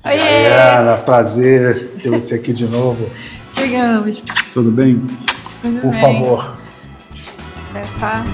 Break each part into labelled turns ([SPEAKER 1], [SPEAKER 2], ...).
[SPEAKER 1] Oiê!
[SPEAKER 2] Diana, prazer ter você aqui de novo.
[SPEAKER 1] Chegamos.
[SPEAKER 2] Tudo bem?
[SPEAKER 1] Tudo
[SPEAKER 2] Por
[SPEAKER 1] bem.
[SPEAKER 2] favor.
[SPEAKER 1] Acessar.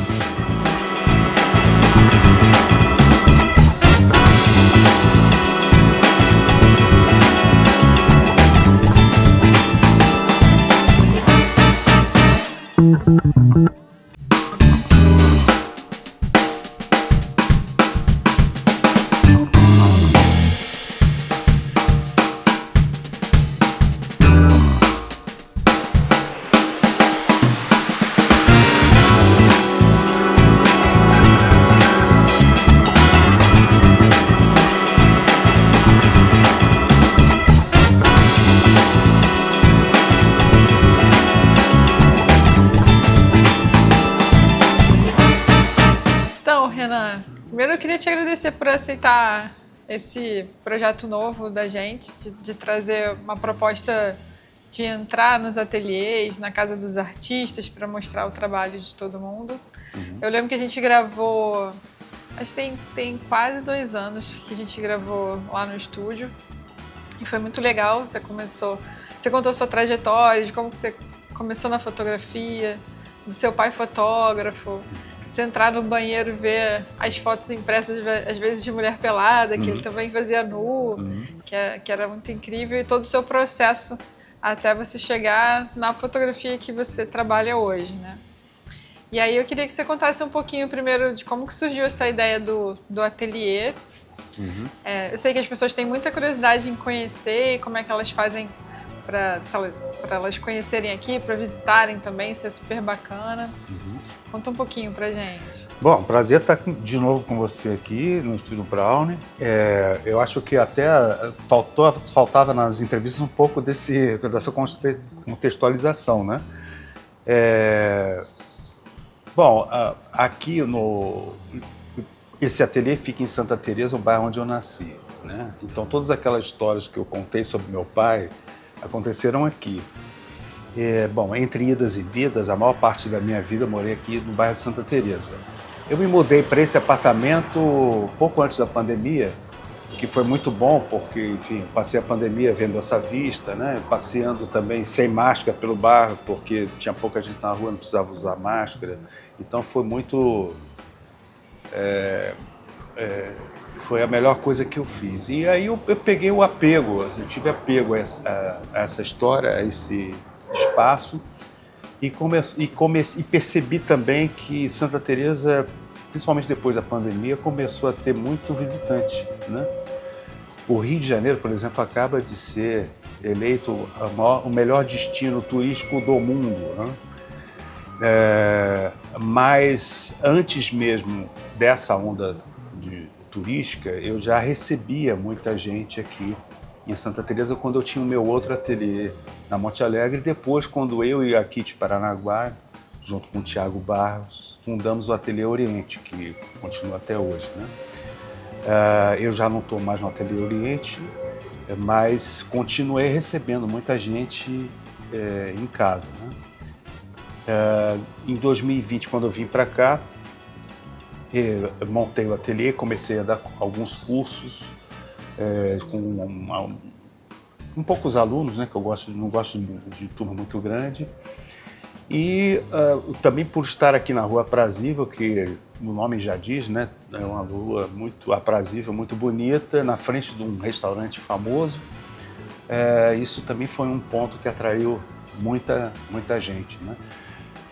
[SPEAKER 1] Então, Renan, primeiro eu queria te agradecer por aceitar esse projeto novo da gente, de trazer uma proposta de entrar nos ateliês, na casa dos artistas, para mostrar o trabalho de todo mundo. Eu lembro que a gente gravou, acho que tem quase 2 anos que a gente gravou lá no estúdio, e foi muito legal. Você contou sua trajetória, de como que você começou na fotografia, do seu pai fotógrafo. Você entrar no banheiro e ver as fotos impressas, às vezes, de mulher pelada, que ele também fazia nu, que era muito incrível, e todo o seu processo até você chegar na fotografia que você trabalha hoje, né? E aí eu queria que você contasse um pouquinho primeiro de como que surgiu essa ideia do ateliê. Eu sei que as pessoas têm muita curiosidade em conhecer, e como é que elas fazem para elas conhecerem aqui, para visitarem também, isso é super bacana. Conta um pouquinho pra gente.
[SPEAKER 2] Bom, prazer estar de novo com você aqui no Estúdio Brownie. Eu acho que até faltava nas entrevistas um pouco dessa contextualização, né? Bom, aqui esse ateliê fica em Santa Teresa, o bairro onde eu nasci, né? Então todas aquelas histórias que eu contei sobre meu pai aconteceram aqui. Bom, entre idas e vidas, a maior parte da minha vida eu morei aqui no bairro de Santa Teresa. Eu me mudei para esse apartamento pouco antes da pandemia, que foi muito bom, porque, enfim, passei a pandemia vendo essa vista, né? Passeando também sem máscara pelo bairro, porque tinha pouca gente na rua, não precisava usar máscara. Então foi muito... foi a melhor coisa que eu fiz. E aí eu peguei o apego, eu tive apego a essa história, a esse espaço, e percebi também que Santa Teresa, principalmente depois da pandemia, começou a ter muito visitante, né? O Rio de Janeiro, por exemplo, acaba de ser eleito o melhor destino turístico do mundo, né? Mas antes mesmo dessa onda turística, eu já recebia muita gente aqui em Santa Teresa quando eu tinha o meu outro ateliê na Monte Alegre. Depois, quando eu e a Kitty Paranaguá, junto com o Thiago Barros, fundamos o Ateliê Oriente, que continua até hoje, né? Eu já não estou mais no Ateliê Oriente, mas continuei recebendo muita gente em casa, né? Em 2020, quando eu vim para cá, eu montei o ateliê, comecei a dar alguns cursos com poucos alunos, né, que eu não gosto de turma muito grande. E também por estar aqui na Rua Aprazível, que o nome já diz, né, é uma rua muito aprazível, muito bonita, na frente de um restaurante famoso. Isso também foi um ponto que atraiu muita gente, né?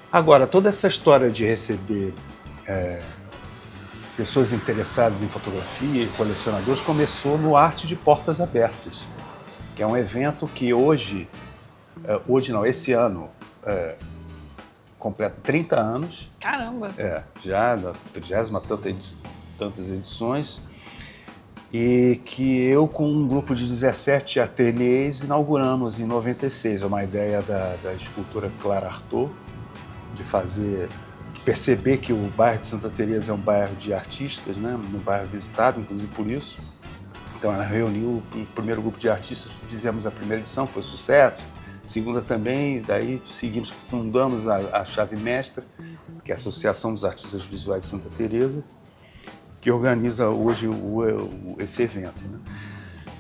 [SPEAKER 2] Agora, toda essa história de receber pessoas interessadas em fotografia e colecionadores começou no Arte de Portas Abertas, que é um evento que esse ano completa 30 anos.
[SPEAKER 1] Caramba!
[SPEAKER 2] Já na 30ª tantas edições, e que eu, com um grupo de 17 ateliês, inauguramos em 96. É uma ideia da escultora Clara Artaud, de perceber que o bairro de Santa Teresa é um bairro de artistas, né? Um bairro visitado, inclusive por isso. Então ela reuniu o primeiro grupo de artistas, fizemos a primeira edição, foi sucesso. Segunda também, daí fundamos a Chave Mestra, que é a Associação dos Artistas Visuais de Santa Teresa, que organiza hoje esse evento, né?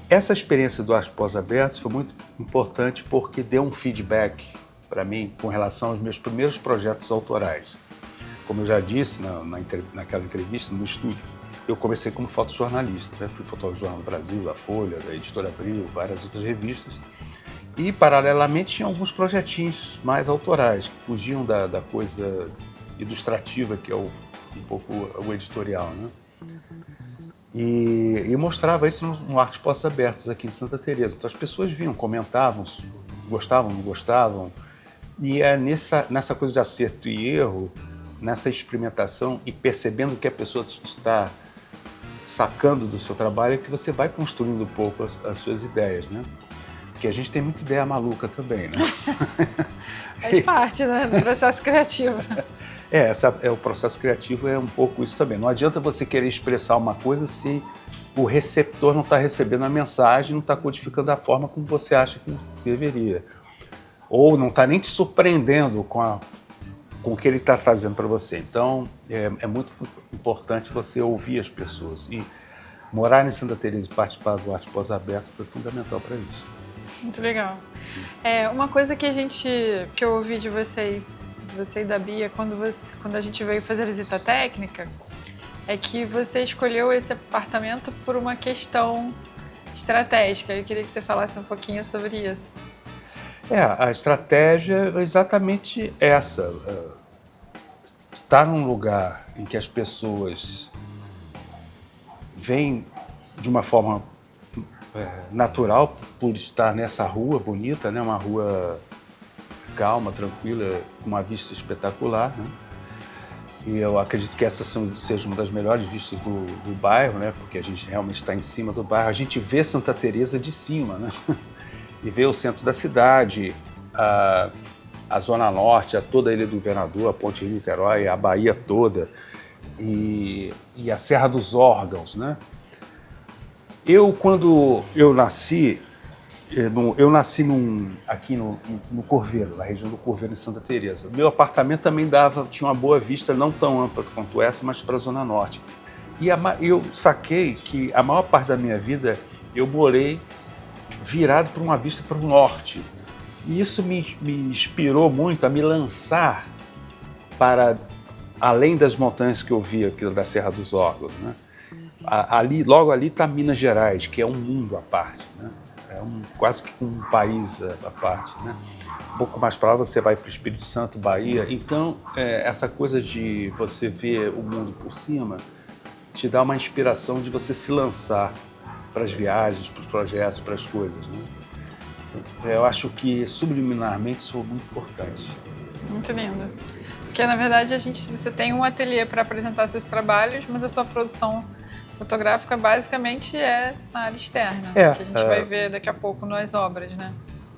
[SPEAKER 2] Essa experiência do Arte Pós-Abertos foi muito importante porque deu um feedback para mim com relação aos meus primeiros projetos autorais. Como eu já disse naquela entrevista no estúdio, eu comecei como fotojornalista, né? Fui fotógrafo do Jornal do Brasil, a Folha, da Editora Abril, várias outras revistas. E, paralelamente, tinha alguns projetinhos mais autorais, que fugiam da coisa ilustrativa, que é um pouco o editorial, né? E mostrava isso no Arte Pós-Abertos, aqui em Santa Teresa. Então as pessoas vinham, comentavam, gostavam, não gostavam. E é nessa coisa de acerto e erro, nessa experimentação e percebendo que a pessoa está sacando do seu trabalho, é que você vai construindo um pouco as suas ideias, né? Porque a gente tem muita ideia maluca também, né?
[SPEAKER 1] Faz parte, né, do processo criativo.
[SPEAKER 2] O processo criativo é um pouco isso também. Não adianta você querer expressar uma coisa se o receptor não está recebendo a mensagem, não está codificando da forma como você acha que deveria. Ou não está nem te surpreendendo com o que ele está trazendo para você. Então, é muito importante você ouvir as pessoas. E morar em Santa Teresa e participar do Arte Pós-Aberto foi fundamental para isso.
[SPEAKER 1] Muito legal. Uma coisa que eu ouvi de vocês, você e da Bia, quando a gente veio fazer a visita técnica, é que você escolheu esse apartamento por uma questão estratégica. Eu queria que você falasse um pouquinho sobre isso.
[SPEAKER 2] A estratégia é exatamente essa. Estar num lugar em que as pessoas vêm de uma forma natural, por estar nessa rua bonita, né? Uma rua calma, tranquila, com uma vista espetacular, né? E eu acredito que essa seja uma das melhores vistas do bairro, né? Porque a gente realmente está em cima do bairro. A gente vê Santa Teresa de cima, né? E vê o centro da cidade, a Zona Norte, toda a Ilha do Governador, a Ponte Rio-Niterói, a Bahia toda, e a Serra dos Órgãos, né? Quando eu nasci, aqui no Corveiro, na região do Corveiro, em Santa Teresa. Meu apartamento também tinha uma boa vista, não tão ampla quanto essa, mas para a Zona Norte. E eu saquei que a maior parte da minha vida eu morei virado para uma vista para o norte. E isso me inspirou muito a me lançar para além das montanhas que eu via aqui da Serra dos Órgãos, né? Logo ali está Minas Gerais, que é um mundo à parte, né? Quase que um país à parte, né? Um pouco mais para lá você vai para o Espírito Santo, Bahia. Então, essa coisa de você ver o mundo por cima te dá uma inspiração de você se lançar para as viagens, para os projetos, para as coisas, né? Eu acho que subliminarmente isso é muito importante.
[SPEAKER 1] Muito lindo. Porque, na verdade, você tem um ateliê para apresentar seus trabalhos, mas a sua produção fotográfica basicamente é na área externa, que a gente vai ver daqui a pouco nas obras, né?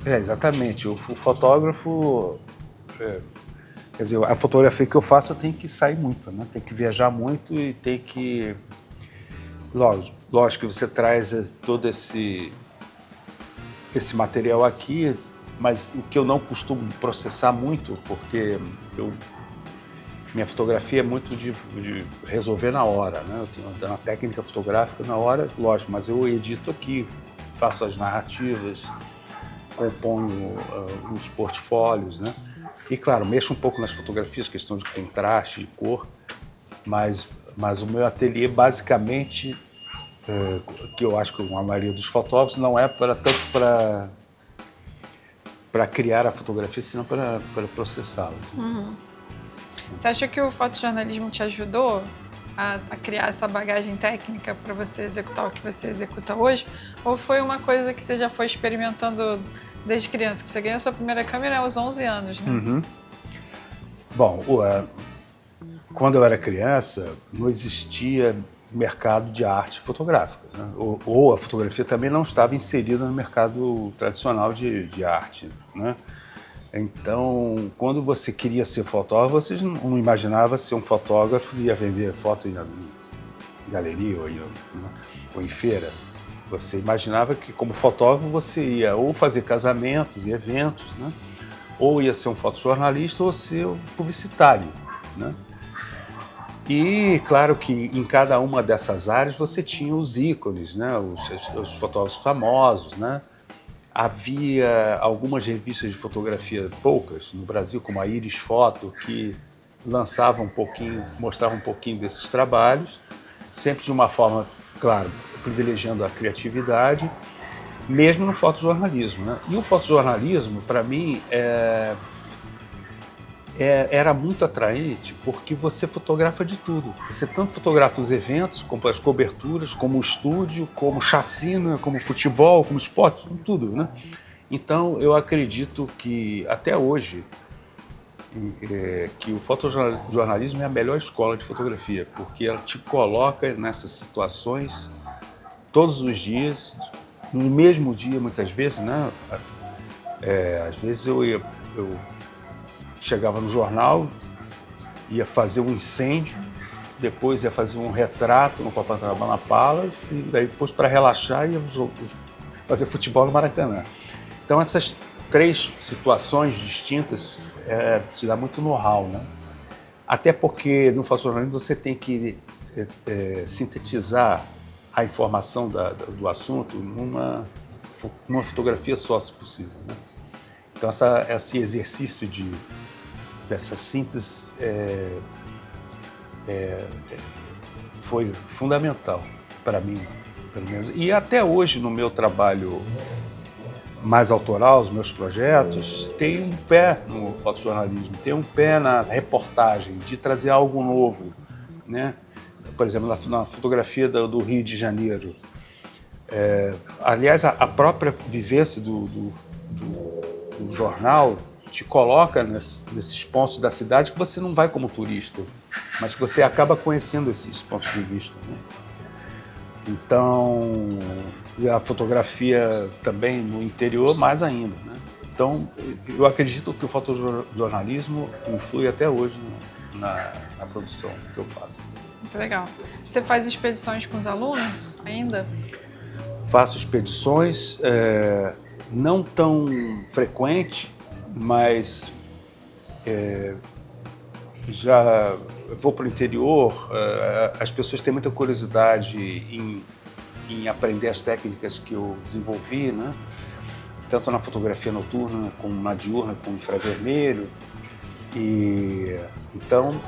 [SPEAKER 2] Exatamente. O fotógrafo, quer dizer, a fotografia que eu faço eu tenho que sair muito, né? Tem que viajar muito e tem que... Lógico que você traz todo esse material aqui, mas o que eu não costumo processar muito, porque minha fotografia é muito de resolver na hora, né? Eu tenho uma técnica fotográfica na hora, lógico, mas eu edito aqui, faço as narrativas, componho os portfólios, né? E, claro, mexo um pouco nas fotografias, questão de contraste, de cor, mas o meu ateliê, basicamente, que eu acho que a maioria dos fotógrafos não é tanto para criar a fotografia, senão para processá-la.
[SPEAKER 1] Uhum. Você acha que o fotojornalismo te ajudou a criar essa bagagem técnica para você executar o que você executa hoje? Ou foi uma coisa que você já foi experimentando desde criança? Que você ganhou sua primeira câmera aos 11 anos, né?
[SPEAKER 2] Uhum. Bom, quando eu era criança, não existia mercado de arte fotográfica, né? Ou a fotografia também não estava inserida no mercado tradicional de arte, né? Então, quando você queria ser fotógrafo, você não imaginava ser um fotógrafo e ia vender foto em galeria ou em feira. Você imaginava que, como fotógrafo, você ia ou fazer casamentos e eventos, né? Ou ia ser um fotojornalista ou ser um publicitário, né? E claro que em cada uma dessas áreas você tinha os ícones, né? Os fotógrafos famosos, né? Havia algumas revistas de fotografia, poucas, no Brasil, como a Iris Foto, que lançavam um pouquinho, mostravam um pouquinho desses trabalhos, sempre de uma forma, claro, privilegiando a criatividade, mesmo no fotojornalismo, né? E o fotojornalismo, para mim, era muito atraente porque você fotografa de tudo. Você tanto fotografa os eventos, como as coberturas, como o estúdio, como chacina, como futebol, como esporte, tudo, né? Então, eu acredito que, até hoje, que o fotojornalismo é a melhor escola de fotografia, porque ela te coloca nessas situações todos os dias, no mesmo dia, muitas vezes, né? Às vezes eu chegava no jornal, ia fazer um incêndio, depois ia fazer um retrato no Copacabana Palace, e daí depois, para relaxar, ia fazer futebol no Maracanã. Então essas 3 situações distintas te dá muito know-how, né? Até porque no fotojornalismo você tem que sintetizar a informação do assunto numa fotografia só, se possível, né? Então esse exercício dessa síntese foi fundamental para mim, pelo menos. E até hoje, no meu trabalho mais autoral, os meus projetos, tem um pé no fotojornalismo, tem um pé na reportagem, de trazer algo novo, né? Por exemplo, na fotografia do Rio de Janeiro. Aliás, a própria vivência do jornal te coloca nesses pontos da cidade que você não vai como turista, mas que você acaba conhecendo esses pontos de vista, né? Então, e a fotografia também no interior, mais ainda, né? Então, eu acredito que o fotojornalismo influi até hoje na produção que eu faço.
[SPEAKER 1] Muito legal. Você faz expedições com os alunos ainda?
[SPEAKER 2] Faço expedições, não tão frequente, mas já vou para o interior. As pessoas têm muita curiosidade em aprender as técnicas que eu desenvolvi, né? Tanto na fotografia noturna, como na diurna, com infravermelho. E então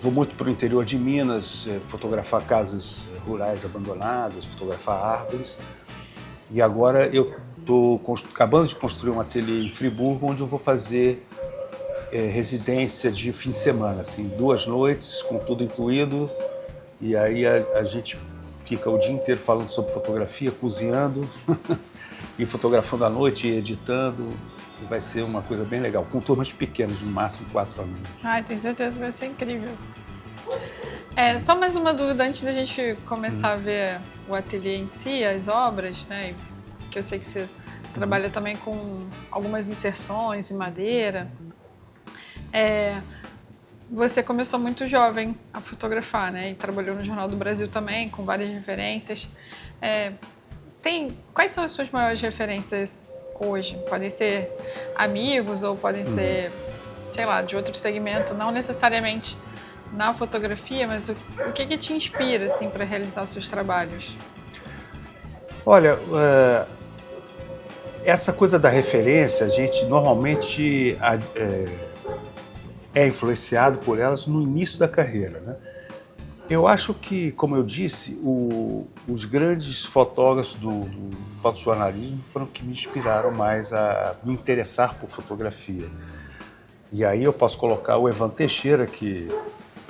[SPEAKER 2] vou muito para o interior de Minas, fotografar casas rurais abandonadas, fotografar árvores. E agora eu estou acabando de construir um ateliê em Friburgo, onde eu vou fazer residência de fim de semana, assim, 2 noites, com tudo incluído. E aí a gente fica o dia inteiro falando sobre fotografia, cozinhando e fotografando à noite e editando. E vai ser uma coisa bem legal, com turmas pequenas, no máximo 4 alunos.
[SPEAKER 1] Ai, tenho certeza que vai ser incrível. Só mais uma dúvida antes da gente começar a ver o ateliê em si, as obras, né? Que eu sei que você trabalha também com algumas inserções em madeira. Você começou muito jovem a fotografar, né? E trabalhou no Jornal do Brasil também, com várias referências. Quais são as suas maiores referências hoje? Podem ser amigos ou podem ser, sei lá, de outro segmento, não necessariamente na fotografia, mas o que te inspira, assim, para realizar os seus trabalhos?
[SPEAKER 2] Olha, essa coisa da referência, a gente normalmente é influenciado por elas no início da carreira, né? Eu acho que, como eu disse, os grandes fotógrafos do fotojornalismo foram que me inspiraram mais a me interessar por fotografia. E aí eu posso colocar o Evan Teixeira, que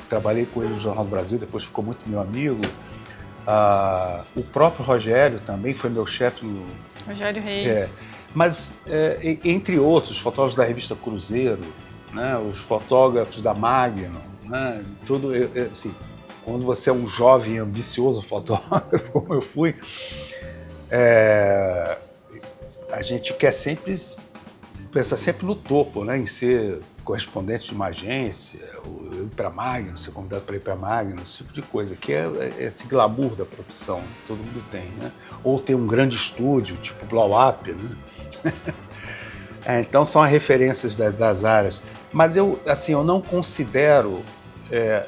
[SPEAKER 2] trabalhei com ele no Jornal do Brasil, depois ficou muito meu amigo. O próprio Rogério também foi meu chefe no...
[SPEAKER 1] Rogério Reis.
[SPEAKER 2] Mas, entre outros, fotógrafos da revista Cruzeiro, né, os fotógrafos da Magnum, né, tudo, assim, quando você é um jovem ambicioso fotógrafo, como eu fui, a gente quer sempre, pensa sempre no topo, né, em ser correspondente de uma agência, ou ir para a Magnum, ser convidado para ir para a Magnum, esse tipo de coisa, que é esse glamour da profissão que todo mundo tem, né? Ou ter um grande estúdio, tipo Blow Up, né? Então são as referências das áreas. Mas eu não considero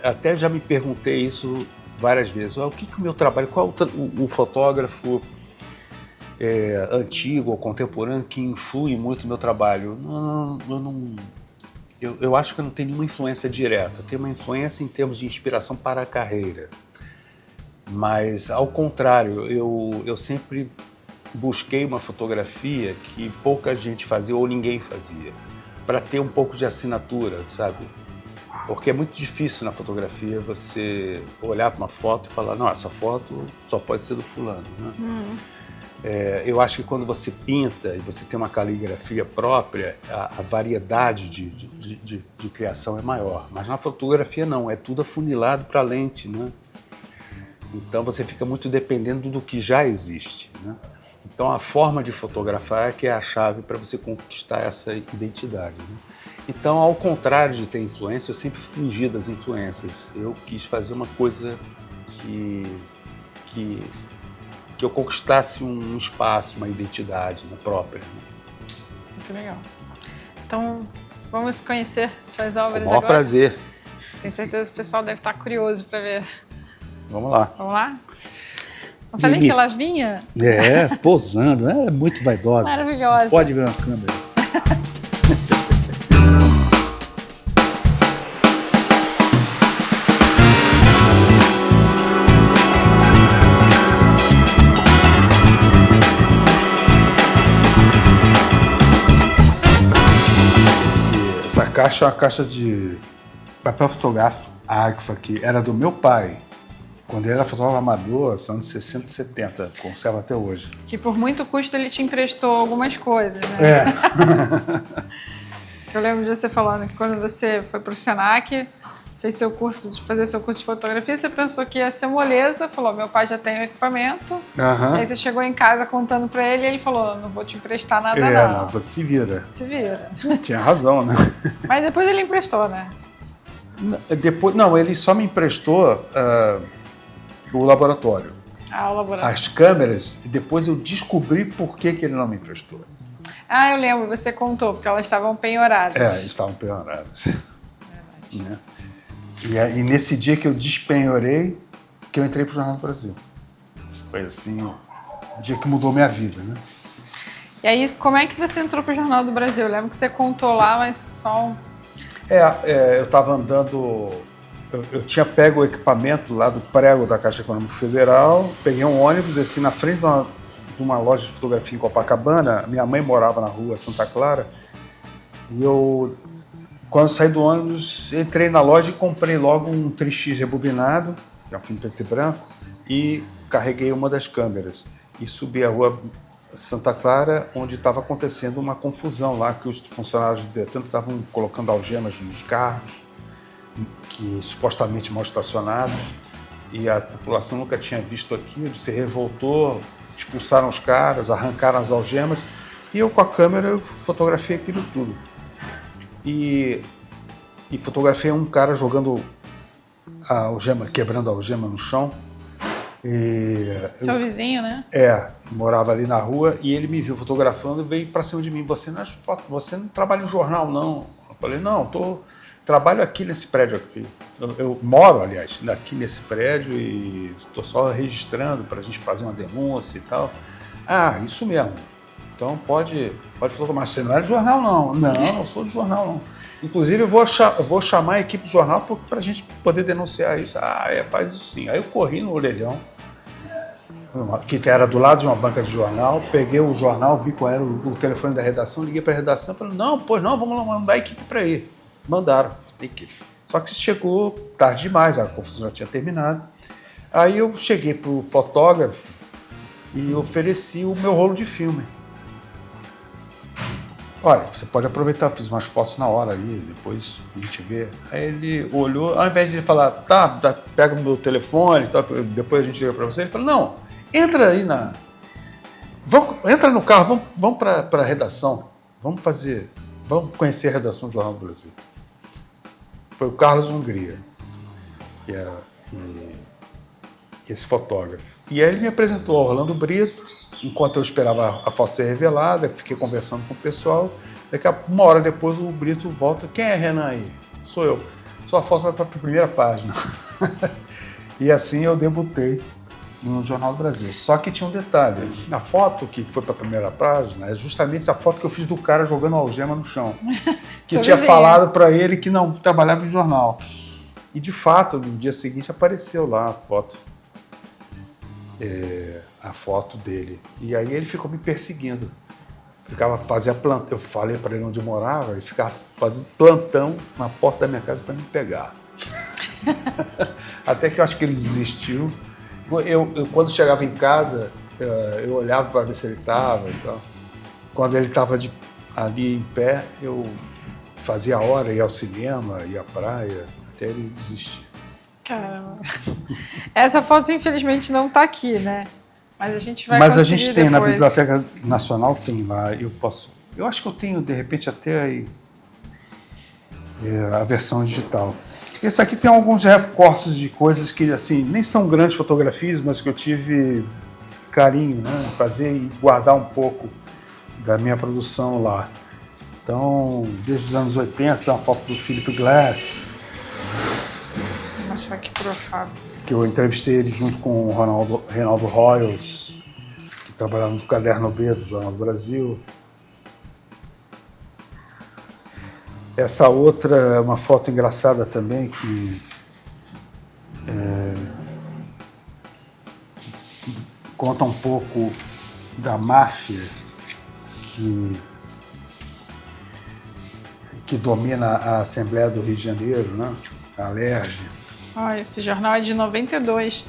[SPEAKER 2] até já me perguntei isso várias vezes. O que o meu trabalho, qual o fotógrafo antigo ou contemporâneo que influi muito no meu trabalho? Eu acho que eu não tenho nenhuma influência direta. Eu tenho uma influência em termos de inspiração para a carreira. Mas, ao contrário, eu sempre busquei uma fotografia que pouca gente fazia ou ninguém fazia, para ter um pouco de assinatura, sabe? Porque é muito difícil na fotografia você olhar para uma foto e falar, não, essa foto só pode ser do fulano, né? Eu acho que quando você pinta e você tem uma caligrafia própria, a variedade de criação é maior. Mas na fotografia não, é tudo afunilado para a lente, né? Então você fica muito dependendo do que já existe, né? Então a forma de fotografar é que é a chave para você conquistar essa identidade, né? Então, ao contrário de ter influência, eu sempre fugi das influências. Eu quis fazer uma coisa que eu conquistasse um espaço, uma identidade própria.
[SPEAKER 1] Muito legal. Então, vamos conhecer suas obras agora?
[SPEAKER 2] Com o maior prazer.
[SPEAKER 1] Tenho certeza que o pessoal deve estar curioso para ver.
[SPEAKER 2] Vamos lá.
[SPEAKER 1] Vamos lá? Eu falei que elas vinham?
[SPEAKER 2] Posando. Ela é muito vaidosa.
[SPEAKER 1] Maravilhosa.
[SPEAKER 2] Pode ver na câmera. Essa caixa é uma caixa de papel fotográfico Agfa, que era do meu pai. Quando ele era fotógrafo amador, nos anos 60 e 70, conserva até hoje.
[SPEAKER 1] Que por muito custo ele te emprestou algumas coisas, né? Eu lembro de você falando que quando você foi pro Senac, fez fazer seu curso de fotografia, você pensou que ia ser moleza, falou, meu pai já tem o equipamento. Aí você chegou em casa contando pra ele e ele falou, não vou te emprestar nada não.
[SPEAKER 2] Você se vira.
[SPEAKER 1] Se vira.
[SPEAKER 2] Tinha razão, né?
[SPEAKER 1] Mas depois ele emprestou, né?
[SPEAKER 2] Ele só me emprestou o laboratório.
[SPEAKER 1] O laboratório.
[SPEAKER 2] As câmeras, e depois eu descobri por que ele não me emprestou.
[SPEAKER 1] Eu lembro, você contou, porque elas estavam penhoradas.
[SPEAKER 2] Estavam penhoradas. Verdade. Né? E nesse dia que eu despenhorei, que eu entrei pro Jornal do Brasil. Foi assim, o dia que mudou minha vida, né?
[SPEAKER 1] E aí, como é que você entrou pro Jornal do Brasil? Eu lembro que você contou lá, mas só um...
[SPEAKER 2] eu estava andando... Eu tinha pego o equipamento lá do prego da Caixa Econômica Federal, peguei um ônibus, desci na frente de uma loja de fotografia em Copacabana. Minha mãe morava na rua Santa Clara. E quando saí do ônibus, entrei na loja e comprei logo um 3x rebobinado, que é um filme preto e branco, e carreguei uma das câmeras. E subi a rua Santa Clara, onde estava acontecendo uma confusão lá, que os funcionários do Detran estavam colocando algemas nos carros, que supostamente mal estacionados, e a população nunca tinha visto aquilo, se revoltou, expulsaram os caras, arrancaram as algemas, e eu com a câmera eu fotografei aquilo tudo. E fotografei um cara jogando a algema, quebrando a algema no chão.
[SPEAKER 1] Seu vizinho, né?
[SPEAKER 2] Morava ali na rua, e ele me viu fotografando e veio pra cima de mim. Você não trabalha em jornal, não? Eu falei, não, trabalho aqui nesse prédio aqui. Eu moro, aliás, aqui nesse prédio e estou só registrando para a gente fazer uma denúncia e tal. Isso mesmo. Então pode fotografar. Mas você não é de jornal, não. Não, eu sou de jornal, não. Inclusive eu vou chamar a equipe de jornal para a gente poder denunciar isso. Faz isso sim. Aí eu corri no orelhão, que era do lado de uma banca de jornal, peguei o jornal, vi qual era o telefone da redação, liguei para a redação e falei, não, vamos mandar a equipe para ir. Mandaram a equipe. Só que chegou tarde demais, a confusão já tinha terminado. Aí eu cheguei pro fotógrafo e ofereci o meu rolo de filme. Olha, você pode aproveitar, fiz umas fotos na hora ali, depois a gente vê. Aí ele olhou, ao invés de ele falar, pega o meu telefone, depois a gente liga para você, ele falou, não, entra aí entra no carro, vamos para a redação, vamos conhecer a redação do Jornal do Brasil. Foi o Carlos Hungria, e esse fotógrafo. E aí ele me apresentou ao Orlando Brito, enquanto eu esperava a foto ser revelada, fiquei conversando com o pessoal. Daqui a uma hora depois o Brito volta, quem é Renan aí? Sou eu. tua foto vai para a primeira página. E assim eu debutei no Jornal do Brasil. Só que tinha um detalhe. A foto que foi para a primeira página é justamente a foto que eu fiz do cara jogando algema no chão. Que tinha falado para ele que não trabalhava em jornal. E de fato, no dia seguinte apareceu lá a foto. A foto dele. E aí ele ficou me perseguindo. Fazia plantão. Eu falei para ele onde eu morava, ele ficava fazendo plantão na porta da minha casa para me pegar. Até que eu acho que ele desistiu. Eu quando chegava em casa, eu olhava para ver se ele estava e tal. Quando ele estava ali em pé, eu fazia a hora, ia ao cinema, ia à praia, até ele desistir.
[SPEAKER 1] Caramba. Essa foto, infelizmente, não está aqui, né? Mas a gente vai
[SPEAKER 2] Mas a
[SPEAKER 1] conseguir
[SPEAKER 2] gente tem
[SPEAKER 1] depois.
[SPEAKER 2] na Biblioteca Nacional, tem lá, eu acho que eu tenho, de repente, até aí, a versão digital. Esse aqui tem alguns recortes de coisas que, assim, nem são grandes fotografias, mas que eu tive carinho, né, em fazer e guardar um pouco da minha produção lá. Então, desde os anos 80, essa é uma foto do Philip Glass.
[SPEAKER 1] Vou mostrar aqui para o Fábio.
[SPEAKER 2] Que eu entrevistei ele junto com o Reinaldo Royals, que trabalhava no Caderno B do Jornal do Brasil. Essa outra é uma foto engraçada também, que conta um pouco da máfia que domina a Assembleia do Rio de Janeiro, né? A Alerj.
[SPEAKER 1] Olha, esse jornal é de 92.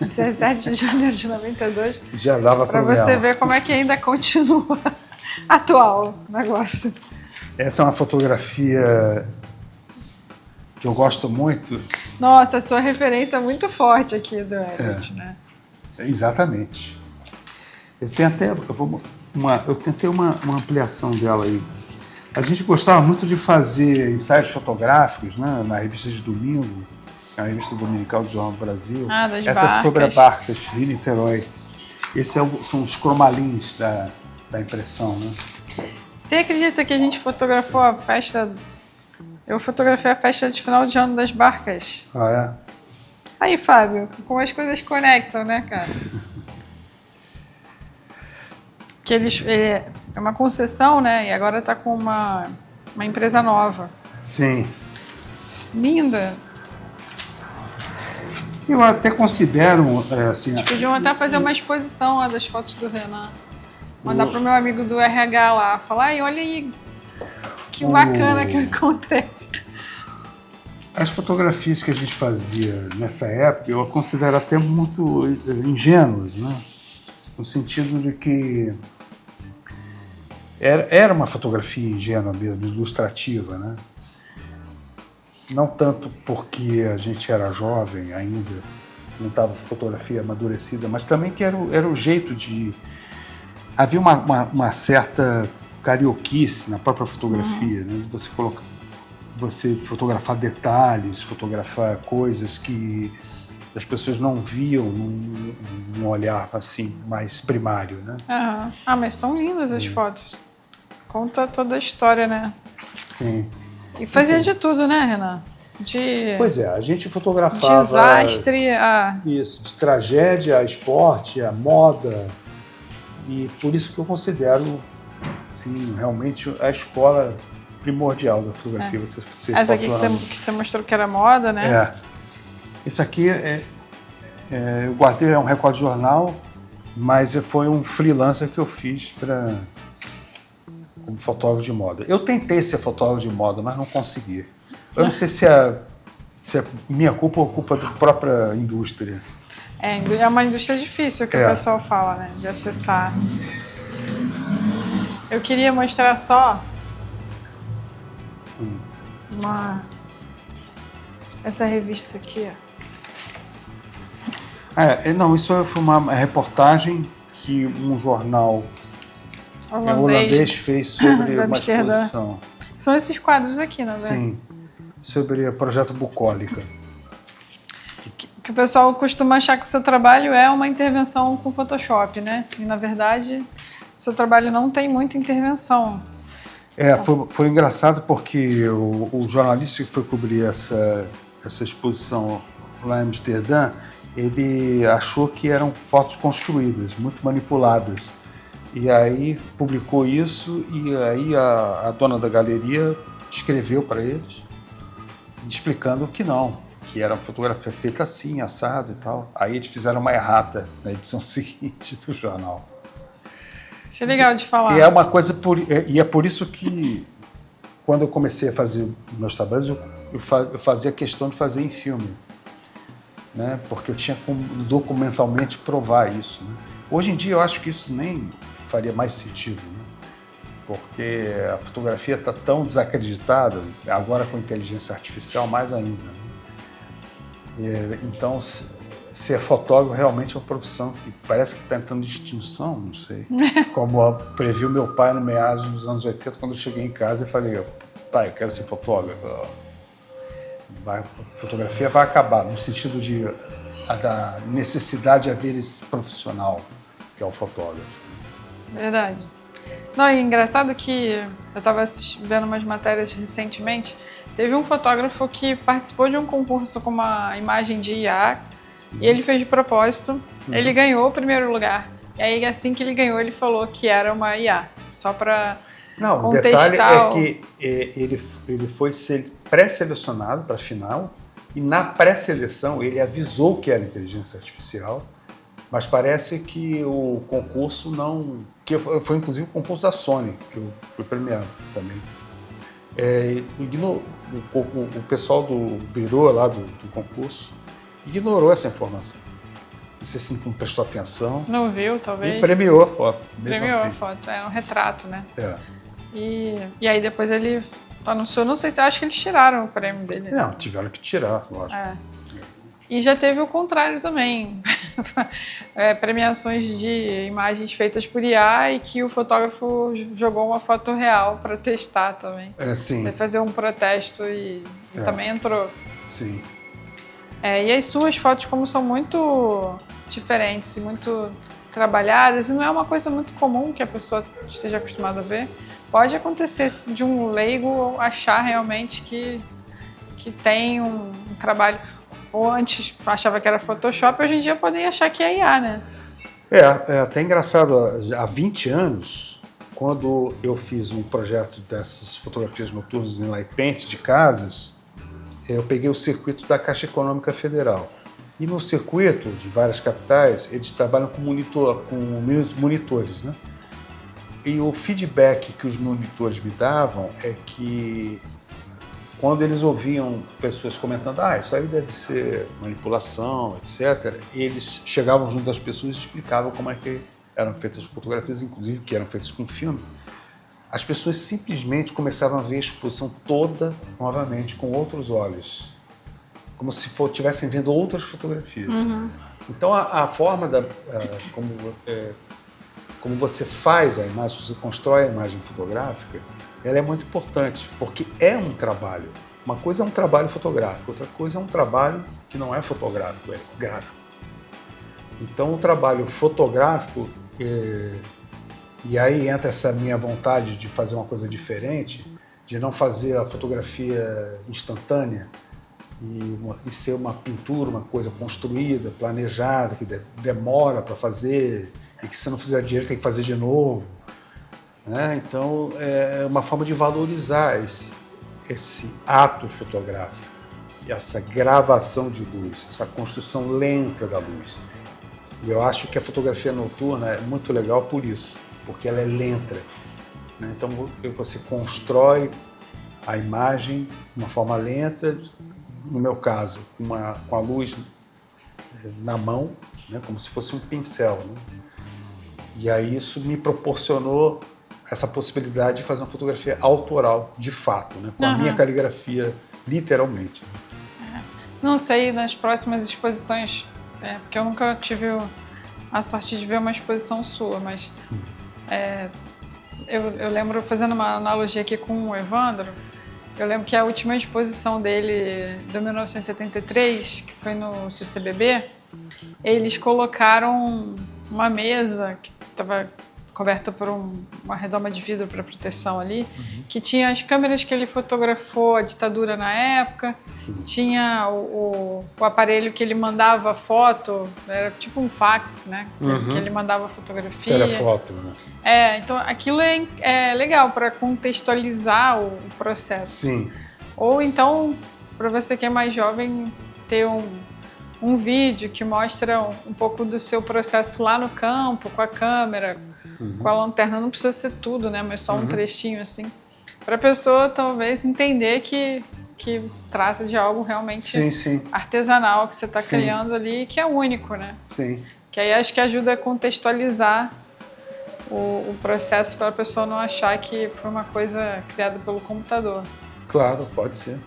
[SPEAKER 1] 17 de janeiro de 92.
[SPEAKER 2] Já dava
[SPEAKER 1] para
[SPEAKER 2] problema.
[SPEAKER 1] você ver como é que ainda continua atual o negócio.
[SPEAKER 2] Essa é uma fotografia que eu gosto muito.
[SPEAKER 1] Nossa, a sua referência é muito forte aqui do Elliot, né?
[SPEAKER 2] Exatamente. Eu tentei uma ampliação dela aí. A gente gostava muito de fazer ensaios fotográficos, né, na revista de domingo, na revista dominical do Jornal do Brasil.
[SPEAKER 1] Das
[SPEAKER 2] Essa
[SPEAKER 1] barcas.
[SPEAKER 2] É sobre a Barcas, Rio Niterói. Esses são os cromalins da impressão, né?
[SPEAKER 1] Você acredita que a gente fotografou a festa... Eu fotografei a festa de final de ano das Barcas.
[SPEAKER 2] Ah, é?
[SPEAKER 1] Aí, Fábio, como as coisas conectam, né, cara? Que é uma concessão, né? E agora tá com uma empresa nova.
[SPEAKER 2] Sim.
[SPEAKER 1] Linda.
[SPEAKER 2] Eu até considero, assim...
[SPEAKER 1] Podiam até fazer uma exposição lá das fotos do Renan. Mandar pro meu amigo do RH lá. Falar, ai, olha aí, que bacana que eu encontrei.
[SPEAKER 2] As fotografias que a gente fazia nessa época, eu considero até muito ingênuas, né? No sentido de que era uma fotografia ingênua mesmo, ilustrativa, né? Não tanto porque a gente era jovem ainda, não estava fotografia amadurecida, mas também que era o jeito de... Havia uma certa carioquice na própria fotografia, né? Você fotografar detalhes, fotografar coisas que as pessoas não viam num olhar assim mais primário, né?
[SPEAKER 1] Ah, mas estão lindas as fotos. Conta toda a história, né?
[SPEAKER 2] Sim.
[SPEAKER 1] E fazia de tudo, né, Renan?
[SPEAKER 2] Pois é, a gente fotografava...
[SPEAKER 1] Desastre,
[SPEAKER 2] Isso, de tragédia a esporte, a moda. E por isso que eu considero, assim, realmente a escola primordial da fotografia. Você ser
[SPEAKER 1] essa aqui que você mostrou que era moda, né?
[SPEAKER 2] Isso aqui eu guardei, é um recorde de jornal, mas foi um freelancer que eu fiz como fotógrafo de moda. Eu tentei ser fotógrafo de moda, mas não consegui. Eu não sei se é minha culpa ou culpa da própria indústria.
[SPEAKER 1] É uma indústria difícil que o pessoal fala, né? De acessar. Eu queria mostrar só essa revista aqui, ó.
[SPEAKER 2] Não, isso foi uma reportagem que um jornal holandês fez sobre uma exposição.
[SPEAKER 1] São esses quadros aqui, não é?
[SPEAKER 2] Sim, sobre o projeto Bucólica.
[SPEAKER 1] Que o pessoal costuma achar que o seu trabalho é uma intervenção com Photoshop, né? E, na verdade, o seu trabalho não tem muita intervenção.
[SPEAKER 2] Foi engraçado porque o jornalista que foi cobrir essa exposição lá em Amsterdã, ele achou que eram fotos construídas, muito manipuladas. E aí publicou isso e aí a dona da galeria escreveu para eles, explicando que não, que era uma fotografia feita assim, assado e tal. Aí eles fizeram uma errata na edição seguinte do jornal.
[SPEAKER 1] Isso é legal de falar.
[SPEAKER 2] E é uma coisa e é por isso que quando eu comecei a fazer meus trabalhos, eu fazia questão de fazer em filme, né? Porque eu tinha como documentalmente provar isso, né? Hoje em dia eu acho que isso nem faria mais sentido, né? Porque a fotografia está tão desacreditada, agora com inteligência artificial mais ainda, né? Então, ser fotógrafo realmente é uma profissão que parece que está entrando em extinção, não sei. Como previu meu pai no meados dos anos 80, quando eu cheguei em casa e falei, pai, eu quero ser fotógrafo. A fotografia vai acabar, no sentido da necessidade de haver esse profissional, que é o fotógrafo.
[SPEAKER 1] Verdade. Não, é engraçado que eu estava vendo umas matérias recentemente, teve um fotógrafo que participou de um concurso com uma imagem de IA, e ele fez de propósito, ele ganhou o primeiro lugar. E aí, assim que ele ganhou, ele falou que era uma IA, só para
[SPEAKER 2] contestar.
[SPEAKER 1] O
[SPEAKER 2] detalhe é que ele foi pré-selecionado para a final, e na pré-seleção ele avisou que era inteligência artificial, mas parece que o concurso não... que foi inclusive o concurso da Sony, que eu fui premiado também. O pessoal do bureau lá do concurso ignorou essa informação. Não sei se não prestou atenção.
[SPEAKER 1] Não viu, talvez.
[SPEAKER 2] E premiou a foto.
[SPEAKER 1] Premiou
[SPEAKER 2] assim.
[SPEAKER 1] a foto, era um retrato, né?
[SPEAKER 2] É.
[SPEAKER 1] E aí depois ele anunciou, não sei se acho que eles tiraram o prêmio dele.
[SPEAKER 2] Não, tiveram que tirar, lógico.
[SPEAKER 1] E já teve o contrário também. Premiações de imagens feitas por IA e que o fotógrafo jogou uma foto real para testar também.
[SPEAKER 2] Sim.
[SPEAKER 1] Vai fazer um protesto e também entrou.
[SPEAKER 2] Sim.
[SPEAKER 1] E as suas fotos, como são muito diferentes e muito trabalhadas, e não é uma coisa muito comum que a pessoa esteja acostumada a ver, pode acontecer de um leigo achar realmente que tem um trabalho... Ou antes achava que era Photoshop, hoje em dia podem achar que é IA, né?
[SPEAKER 2] É até engraçado, há 20 anos, quando eu fiz um projeto dessas fotografias noturnas em light paint de casas, eu peguei o circuito da Caixa Econômica Federal. E no circuito de várias capitais, eles trabalham com monitores, né? E o feedback que os monitores me davam é que quando eles ouviam pessoas comentando, isso aí deve ser manipulação, etc., eles chegavam junto das pessoas e explicavam como é que eram feitas as fotografias, inclusive que eram feitas com filme. As pessoas simplesmente começavam a ver a exposição toda novamente com outros olhos, como se estivessem vendo outras fotografias.
[SPEAKER 1] Uhum.
[SPEAKER 2] Então a forma como você faz a imagem, você constrói a imagem fotográfica, ela é muito importante, porque é um trabalho. Uma coisa é um trabalho fotográfico, outra coisa é um trabalho que não é fotográfico, é gráfico. Então o trabalho fotográfico, e aí entra essa minha vontade de fazer uma coisa diferente, de não fazer a fotografia instantânea e ser uma pintura, uma coisa construída, planejada, que demora para fazer, e que se não fizer dinheiro tem que fazer de novo. Então, é uma forma de valorizar esse ato fotográfico, essa gravação de luz, essa construção lenta da luz. E eu acho que a fotografia noturna é muito legal por isso, porque ela é lenta. Então, você constrói a imagem de uma forma lenta, no meu caso, com a luz na mão, como se fosse um pincel. E aí isso me proporcionou essa possibilidade de fazer uma fotografia autoral, de fato, com a minha caligrafia, literalmente.
[SPEAKER 1] Não sei, nas próximas exposições, porque eu nunca tive a sorte de ver uma exposição sua, mas eu lembro, fazendo uma analogia aqui com o Evandro, eu lembro que a última exposição dele, de 1973, que foi no CCBB, eles colocaram uma mesa que estava coberta por uma redoma de vidro para proteção ali, que tinha as câmeras que ele fotografou a ditadura na época, tinha o aparelho que ele mandava foto, era tipo um fax, né? Que ele mandava fotografia.
[SPEAKER 2] Telefoto, né?
[SPEAKER 1] Então aquilo é legal para contextualizar o processo.
[SPEAKER 2] Sim.
[SPEAKER 1] Ou então, para você que é mais jovem, ter um vídeo que mostra um pouco do seu processo lá no campo, com a câmera, com a lanterna. Não precisa ser tudo, né? Mas só um trechinho, assim. Para a pessoa, talvez, entender que se trata de algo realmente artesanal que você está criando ali, que é único, né?
[SPEAKER 2] Sim.
[SPEAKER 1] Que aí acho que ajuda a contextualizar o processo para a pessoa não achar que foi uma coisa criada pelo computador.
[SPEAKER 2] Claro, pode ser.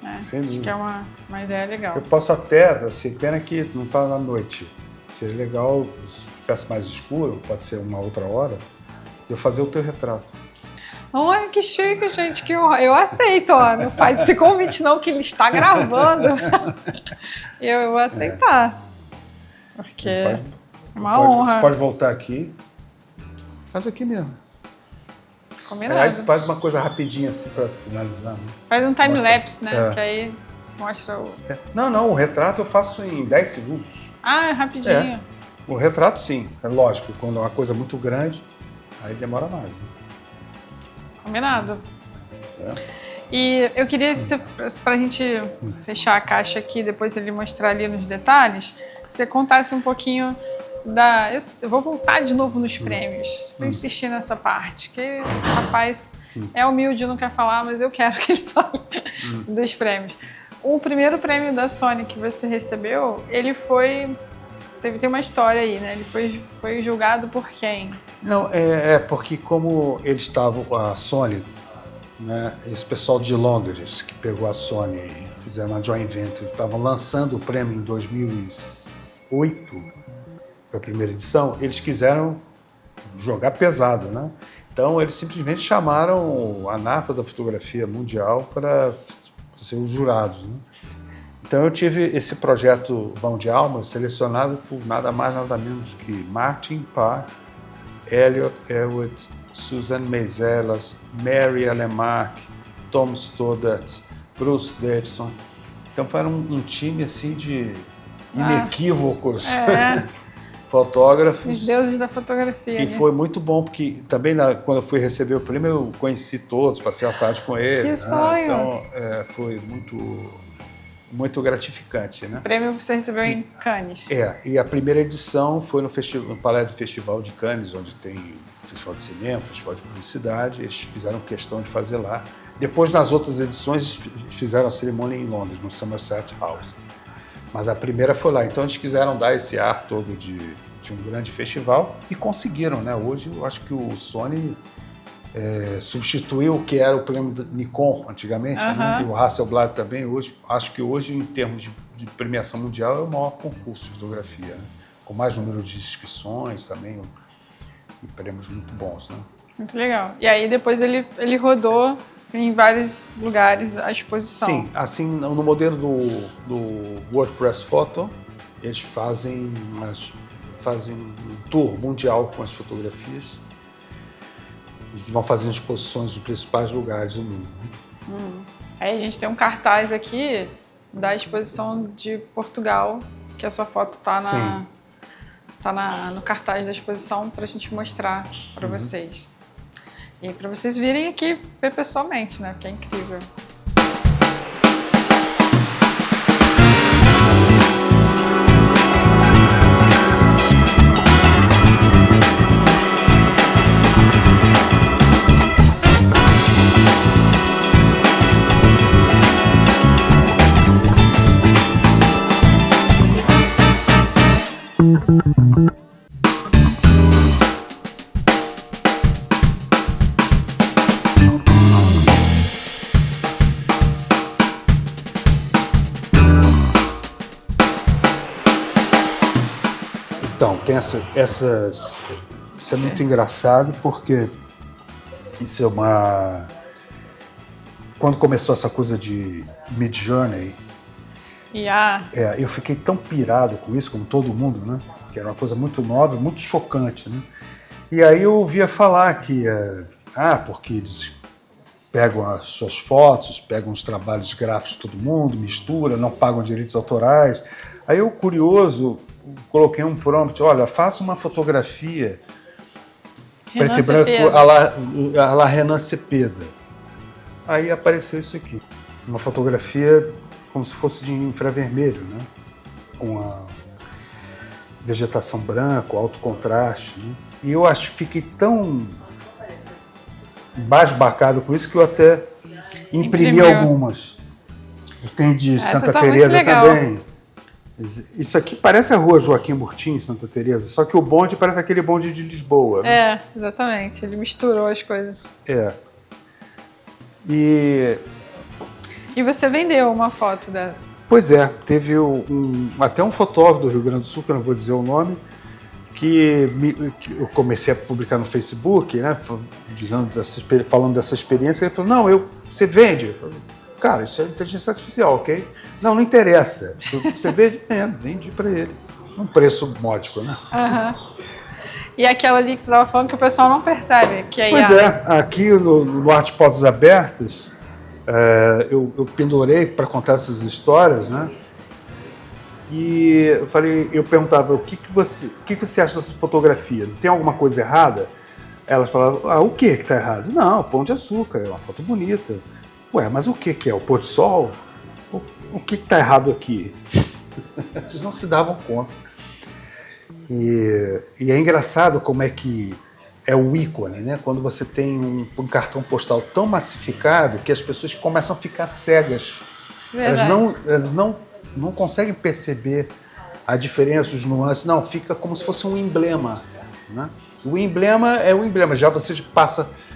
[SPEAKER 1] Acho que é uma ideia legal.
[SPEAKER 2] Eu posso até, assim, pena que não está na noite. Seria legal, se tivesse mais escuro, pode ser uma outra hora, eu fazer o teu retrato.
[SPEAKER 1] Olha, que chique, gente, que eu aceito, ó. Não faz esse convite não, que ele está gravando. Eu vou aceitar. Porque é uma honra.
[SPEAKER 2] Você pode voltar aqui. Faz aqui mesmo.
[SPEAKER 1] Combinado.
[SPEAKER 2] Aí faz uma coisa rapidinha assim para finalizar. Né?
[SPEAKER 1] Faz um time-lapse, né? Que aí mostra o...
[SPEAKER 2] Não, o retrato eu faço em 10 segundos.
[SPEAKER 1] Ah, é rapidinho.
[SPEAKER 2] O retrato sim, é lógico. Quando é uma coisa muito grande, aí demora mais. Né?
[SPEAKER 1] Combinado. E eu queria, para a gente fechar a caixa aqui, depois ele mostrar ali nos detalhes, você contasse um pouquinho eu vou voltar de novo nos prêmios. Vou insistir nessa parte, que o rapaz é humilde, não quer falar, mas eu quero que ele fale dos prêmios. O primeiro prêmio da Sony que você recebeu, ele foi... Tem uma história aí, né? Ele foi julgado por quem?
[SPEAKER 2] Não, porque como eles estavam, a Sony, né, esse pessoal de Londres que pegou a Sony e fizeram uma joint venture, estavam lançando o prêmio em 2008, foi a primeira edição, eles quiseram jogar pesado, né? Então eles simplesmente chamaram a nata da fotografia mundial para ser os jurados, né? Então eu tive esse projeto Vão de Alma selecionado por nada mais nada menos que Martin Parr, Elliot Erwitt, Susan Meiselas, Mary Ellen Mark, Tom Stoddart, Bruce Davidson. Então foi um time assim de inequívocos fotógrafos.
[SPEAKER 1] Os deuses da fotografia.
[SPEAKER 2] E foi muito bom, porque também quando eu fui receber o prêmio eu conheci todos, passei a tarde com eles.
[SPEAKER 1] Que sonho!
[SPEAKER 2] Então foi muito gratificante, né?
[SPEAKER 1] O prêmio você recebeu em Cannes.
[SPEAKER 2] E a primeira edição foi no Palais do Festival de Cannes, onde tem festival de cinema, festival de publicidade. Eles fizeram questão de fazer lá. Depois, nas outras edições, fizeram a cerimônia em Londres, no Somerset House. Mas a primeira foi lá. Então, eles quiseram dar esse ar todo de um grande festival e conseguiram, né? Hoje, eu acho que o Sony substituiu o que era o prêmio Nikon antigamente, né? E o Hasselblad também. Acho que hoje, em termos de premiação mundial, é o maior concurso de fotografia, né? Com mais número de inscrições também e prêmios muito bons, né?
[SPEAKER 1] Muito legal. E aí, depois ele rodou em vários lugares a exposição.
[SPEAKER 2] Sim, assim, no modelo do WordPress Photo, eles fazem um tour mundial com as fotografias e vão fazendo exposições dos principais lugares do mundo.
[SPEAKER 1] Aí a gente tem um cartaz aqui da exposição de Portugal, que a sua foto tá no cartaz da exposição para a gente mostrar para vocês. E para vocês virem aqui ver pessoalmente, né? Porque é incrível.
[SPEAKER 2] Então, tem essas... Isso é muito engraçado porque isso é uma... Quando começou essa coisa de Midjourney, eu fiquei tão pirado com isso, como todo mundo, né? Que era uma coisa muito nova, muito chocante, né?
[SPEAKER 3] E aí eu ouvia falar que, porque eles pegam as suas fotos, pegam os trabalhos gráficos de todo mundo, misturam, não pagam direitos autorais. Aí eu, curioso, coloquei um prompt, olha, faça uma fotografia preto e branco à la Renan Cepeda. Aí apareceu isso aqui, uma fotografia como se fosse de infravermelho, né? Com a vegetação branca, alto contraste. Né? E eu fiquei tão basbacado com isso que eu até imprimi algumas. E tem de Santa Teresa também. Isso aqui parece a rua Joaquim Murtinho, em Santa Teresa, só que o bonde parece aquele bonde de Lisboa. Né?
[SPEAKER 1] Exatamente. Ele misturou as coisas.
[SPEAKER 3] E
[SPEAKER 1] você vendeu uma foto dessa?
[SPEAKER 3] Pois é, teve até um fotógrafo do Rio Grande do Sul, que eu não vou dizer o nome, que eu comecei a publicar no Facebook, né, falando dessa experiência. Ele falou, não, você vende? Eu falei, cara, isso é inteligência artificial, ok? Não interessa. Você vende? Vendi para ele. Um preço módico, né?
[SPEAKER 1] E aquela ali que você estava falando que o pessoal não percebe que é IA.
[SPEAKER 3] Pois é, aqui no Arte Portas Abertas, eu pendurei para contar essas histórias, né? E eu perguntava, o que você acha dessa fotografia? Tem alguma coisa errada? Elas falavam, o que está errado? Não, Pão de Açúcar, é uma foto bonita. Ué, mas o que é? O pôr do sol? O que está errado aqui? Eles não se davam conta. E é engraçado como é que é o ícone, né? Quando você tem um cartão postal tão massificado que as pessoas começam a ficar cegas. Elas não conseguem perceber a diferença, os nuances. Não, fica como se fosse um emblema. Né? O emblema é o emblema. Já você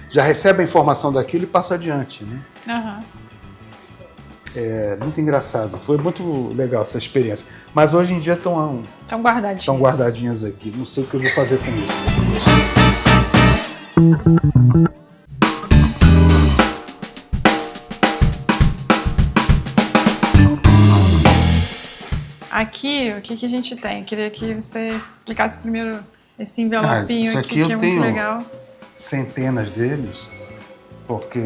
[SPEAKER 3] já recebe a informação daquilo e passa adiante. Né? É muito engraçado. Foi muito legal essa experiência. Mas hoje em dia estão guardadinhas aqui. Não sei o que eu vou fazer com isso.
[SPEAKER 1] Aqui, o que a gente tem? Eu queria que você explicasse primeiro esse envelopinho aqui, que é muito legal.
[SPEAKER 3] Centenas deles, porque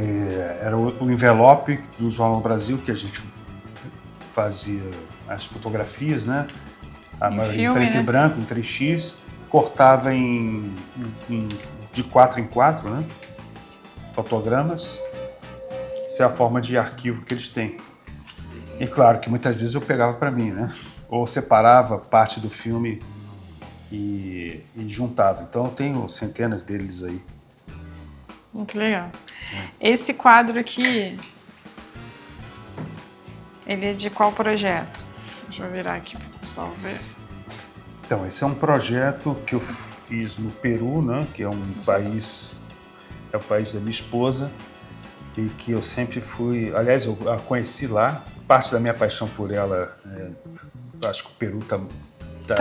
[SPEAKER 3] era o envelope do Jornal Brasil que a gente fazia as fotografias, né? Em preto e branco, em 3x, cortava de 4 em 4, né? Fotogramas. Essa é a forma de arquivo que eles têm. E claro que muitas vezes eu pegava para mim, né? Ou separava parte do filme e juntava. Então eu tenho centenas deles aí.
[SPEAKER 1] Muito legal. Esse quadro aqui, ele é de qual projeto? Deixa eu virar aqui para o pessoal ver.
[SPEAKER 3] Então, esse é um projeto que eu fiz no Peru, né? Que é o país da minha esposa e que eu sempre fui... Aliás, eu a conheci lá. Parte da minha paixão por ela, acho que o Peru tá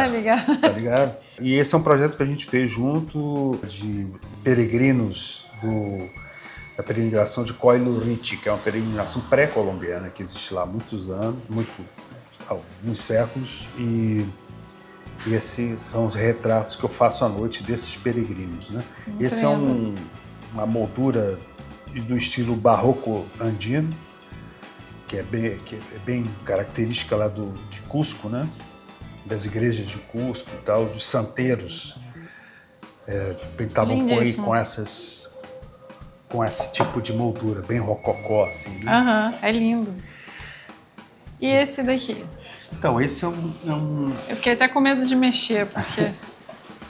[SPEAKER 1] ligado.
[SPEAKER 3] Tá ligado? E esse é um projeto que a gente fez junto de peregrinos da peregrinação de Coelho-Riti, que é uma peregrinação pré-colombiana que existe lá há muitos anos, alguns séculos, e esses são os retratos que eu faço à noite desses peregrinos. Né? Esse é uma moldura do estilo barroco andino, que é bem característica lá de Cusco, né? Das igrejas de Cusco e tal, dos santeiros. Pintavam com esse tipo de moldura, bem rococó, assim. Né?
[SPEAKER 1] É lindo. E esse daqui?
[SPEAKER 3] Então, esse
[SPEAKER 1] Eu fiquei até com medo de mexer, porque...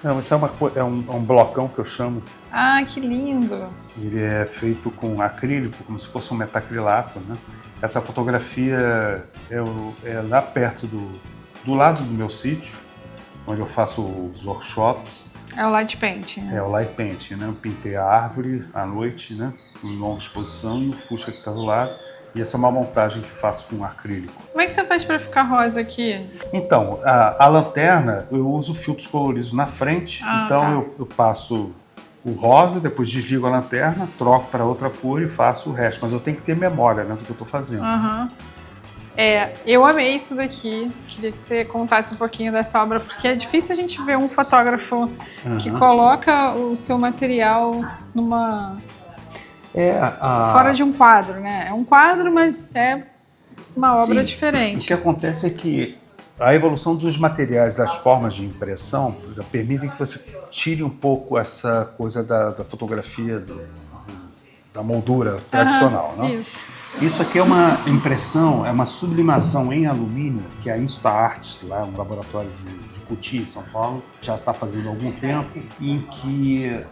[SPEAKER 3] Não, esse é um blocão que eu chamo.
[SPEAKER 1] Ah, que lindo!
[SPEAKER 3] Ele é feito com acrílico, como se fosse um metacrilato, né? Essa fotografia é lá perto do lado do meu sítio, onde eu faço os workshops.
[SPEAKER 1] É o light paint, né?
[SPEAKER 3] É o light paint, né? Eu pintei a árvore à noite, né? Em longa exposição, e o Fusca que está do lado. E essa é uma montagem que faço com acrílico.
[SPEAKER 1] Como é que você faz para ficar rosa aqui?
[SPEAKER 3] Então, a lanterna, eu uso filtros coloridos na frente. Então eu passo o rosa, depois desligo a lanterna, troco para outra cor e faço o resto. Mas eu tenho que ter memória, né, do que eu estou fazendo.
[SPEAKER 1] Eu amei isso daqui. Queria que você contasse um pouquinho dessa obra, porque é difícil a gente ver um fotógrafo que coloca o seu material numa... fora de um quadro, né? É um quadro, mas é uma obra
[SPEAKER 3] Sim.
[SPEAKER 1] diferente.
[SPEAKER 3] O que acontece é que a evolução dos materiais, das formas de impressão, permite que você tire um pouco essa coisa da fotografia, da moldura tradicional, né? Isso aqui é uma impressão, é uma sublimação em alumínio que a InstaArts, lá um laboratório de Cotia, em São Paulo, já está fazendo há algum tempo, em que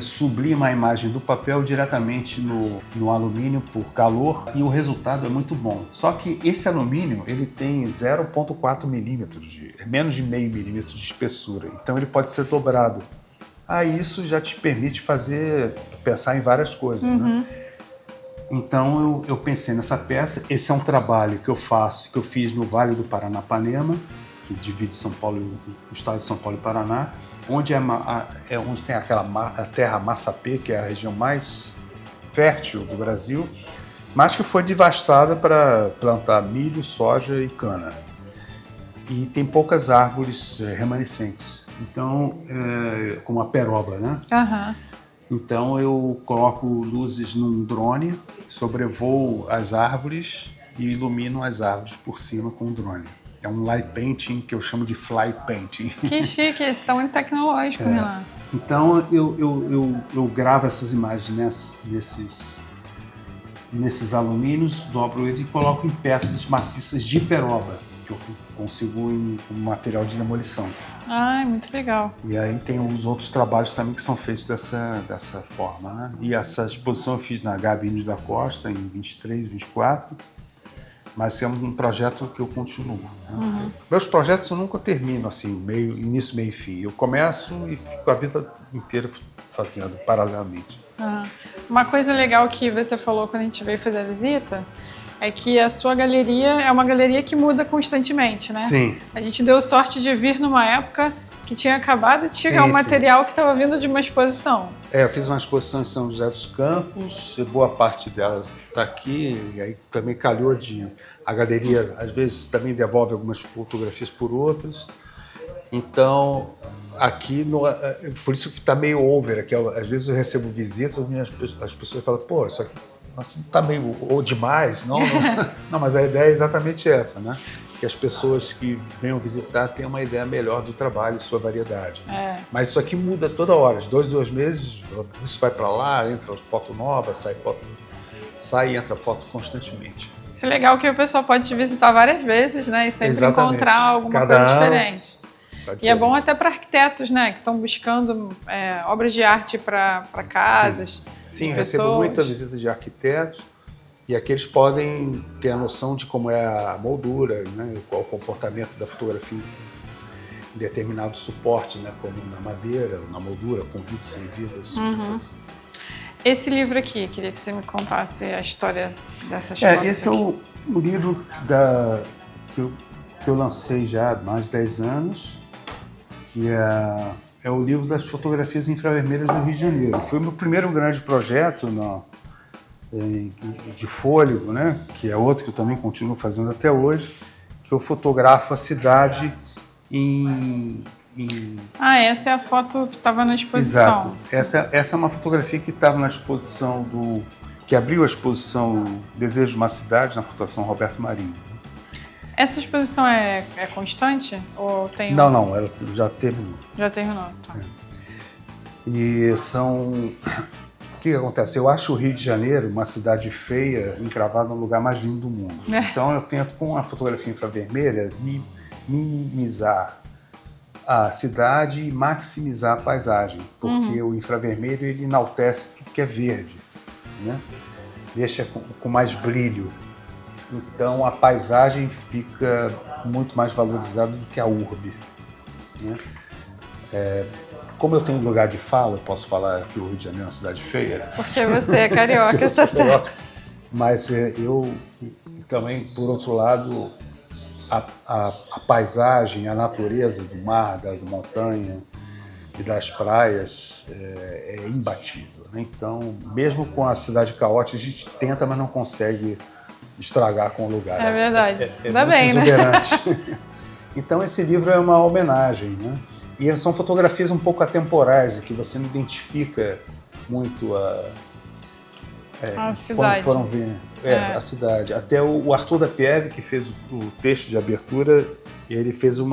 [SPEAKER 3] sublima a imagem do papel diretamente no alumínio por calor, e o resultado é muito bom. Só que esse alumínio ele tem 0,4 milímetros, menos de meio milímetro de espessura, então ele pode ser dobrado. Aí isso já te permite pensar em várias coisas, né? Então eu pensei nessa peça. Esse é um trabalho que eu fiz no Vale do Paranapanema, que divide São Paulo, o estado de São Paulo e Paraná, onde onde tem a terra Massapê, que é a região mais fértil do Brasil, mas que foi devastada para plantar milho, soja e cana. E tem poucas árvores remanescentes, então, como a peroba, né? Então eu coloco luzes num drone, sobrevoo as árvores e ilumino as árvores por cima com o drone. É um light painting que eu chamo de fly painting.
[SPEAKER 1] Que chique, eles estão muito tecnológicos, Renan.
[SPEAKER 3] Então eu gravo essas imagens nesses alumínios, dobro ele e coloco em peças maciças de peroba, que eu consigo em material de demolição.
[SPEAKER 1] Muito legal.
[SPEAKER 3] E aí tem os outros trabalhos também que são feitos dessa forma, né? E essa exposição eu fiz na Gabi Iniz da Costa em 23, 24, mas é um projeto que eu continuo, né? Meus projetos eu nunca termino assim, início, meio e fim. Eu começo e fico a vida inteira fazendo paralelamente.
[SPEAKER 1] Uma coisa legal que você falou quando a gente veio fazer a visita é que a sua galeria é uma galeria que muda constantemente, né?
[SPEAKER 3] Sim.
[SPEAKER 1] A gente deu sorte de vir numa época que tinha acabado de chegar um material que estava vindo de uma exposição.
[SPEAKER 3] Eu fiz uma exposição em São José dos Campos, e boa parte dela está aqui, e aí também calhou a galeria, às vezes também devolve algumas fotografias por outras. Então, aqui, por isso que está meio over aqui. Às vezes eu recebo visitas, as pessoas falam, pô, isso aqui está meio ou demais, não? Não, mas a ideia é exatamente essa, né? Que as pessoas que venham visitar tenham uma ideia melhor do trabalho e sua variedade. Mas isso aqui muda toda hora, de 2 meses, isso vai para lá, entra foto nova, sai e entra foto constantemente.
[SPEAKER 1] Isso é legal que o pessoal pode te visitar várias vezes, né? E sempre encontrar alguma coisa diferente. E é bom até para arquitetos, né? Que estão buscando obras de arte para casas.
[SPEAKER 3] Sim, eu recebo muita visita de arquitetos e aqui eles podem ter a noção de como é a moldura, né? Qual o comportamento da fotografia em determinado suporte, né? Como na madeira, na moldura, com vida, sem vida.
[SPEAKER 1] Esse livro aqui, queria que você me contasse a história dessas fotos.
[SPEAKER 3] Esse
[SPEAKER 1] aqui.
[SPEAKER 3] é o livro que eu lancei já há mais de 10 anos, que é o livro das fotografias infravermelhas do Rio de Janeiro. Foi o meu primeiro grande projeto de fôlego, né? Que é outro que eu também continuo fazendo até hoje, que eu fotografo a cidade
[SPEAKER 1] essa é a foto que estava na exposição.
[SPEAKER 3] Exato. Essa é uma fotografia que estava na exposição que abriu a exposição Desejo de uma Cidade, na Fundação Roberto Marinho.
[SPEAKER 1] Essa exposição é constante? Ou tem
[SPEAKER 3] Não, ela já terminou.
[SPEAKER 1] Já terminou, tá.
[SPEAKER 3] E O que acontece? Eu acho o Rio de Janeiro uma cidade feia, encravada no lugar mais lindo do mundo. Então eu tento, com a fotografia infravermelha, minimizar a cidade e maximizar a paisagem, porque o infravermelho ele enaltece tudo que é verde, né? Deixa com mais brilho. Então a paisagem fica muito mais valorizada do que a urbe, né? Como eu tenho lugar de fala, eu posso falar que o Rio de Janeiro é uma cidade feia.
[SPEAKER 1] Porque você é carioca, tá certo.
[SPEAKER 3] Mas eu também, por outro lado, a paisagem, a natureza do mar, da montanha e das praias é imbatível, né? Então, mesmo com a cidade caótica, a gente tenta, mas não consegue estragar com o lugar.
[SPEAKER 1] É verdade.
[SPEAKER 3] É
[SPEAKER 1] Ainda
[SPEAKER 3] muito
[SPEAKER 1] bem, né?
[SPEAKER 3] exuberante. Então esse livro é uma homenagem, né? E são fotografias um pouco atemporais, que você não identifica muito
[SPEAKER 1] A
[SPEAKER 3] quando
[SPEAKER 1] cidade.
[SPEAKER 3] foram ver a cidade. Até o Arthur da Pieve, que fez o texto de abertura, ele fez um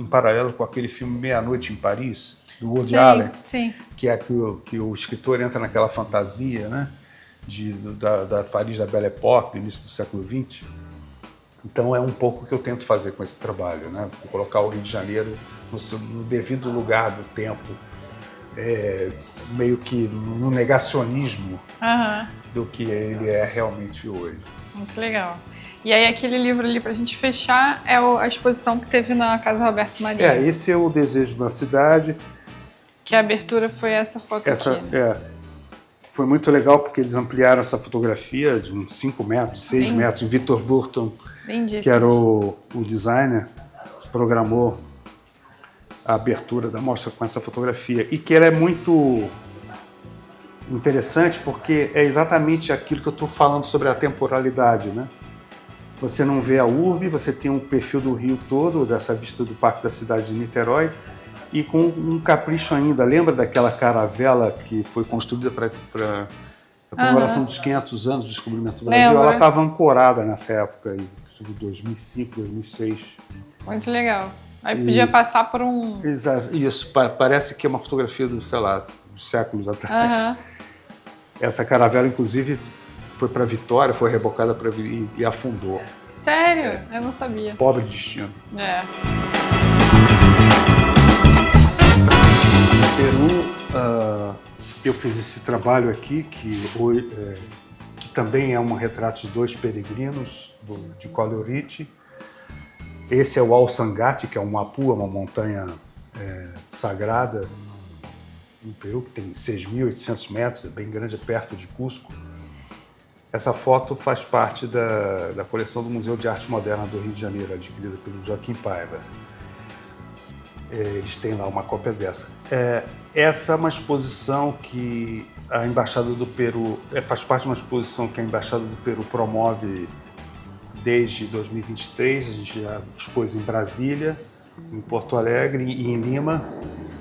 [SPEAKER 3] paralelo com aquele filme Meia-Noite em Paris, do Woody Allen,
[SPEAKER 1] Sim.
[SPEAKER 3] que é que o escritor entra naquela fantasia, né, da Paris da Belle Époque, do início do século XX. Então é um pouco o que eu tento fazer com esse trabalho, né, colocar o Rio de Janeiro no devido lugar do tempo, meio que no negacionismo do que ele é realmente hoje.
[SPEAKER 1] Muito legal. E aí aquele livro ali pra gente fechar é a exposição que teve na Casa Roberto Marinho.
[SPEAKER 3] Esse é o Desejo de uma Cidade.
[SPEAKER 1] Que a abertura foi essa foto aqui. Né?
[SPEAKER 3] Foi muito legal porque eles ampliaram essa fotografia de uns 5 metros, 6 metros. O Victor Burton, que era o designer, programou a abertura da mostra com essa fotografia. E que ela é muito interessante porque é exatamente aquilo que eu estou falando sobre a temporalidade, né? Você não vê a urbe, você tem um perfil do rio todo, dessa vista do Parque da Cidade de Niterói, e com um capricho ainda. Lembra daquela caravela que foi construída para a comemoração dos 500 anos do descobrimento do Brasil? Ela estava ancorada nessa época, em 2005, 2006.
[SPEAKER 1] Muito legal. Aí podia passar por um...
[SPEAKER 3] Isso, parece que é uma fotografia dos séculos atrás. Essa caravela, inclusive, foi para Vitória, foi rebocada e afundou.
[SPEAKER 1] Sério? Eu não sabia.
[SPEAKER 3] Pobre destino. No Peru, eu fiz esse trabalho aqui, que também é um retrato de 2 peregrinos de Colle Ritchie. Esse é o Alçangate, que é um Mapu, uma montanha sagrada no Peru, que tem 6.800 metros, é bem grande, é perto de Cusco. Essa foto faz parte da coleção do Museu de Arte Moderna do Rio de Janeiro, adquirida pelo Joaquim Paiva. Eles têm lá uma cópia dessa. Essa é uma exposição que a Embaixada do Peru... faz parte de uma exposição que a Embaixada do Peru promove desde 2023. A gente já expôs em Brasília, em Porto Alegre e em Lima.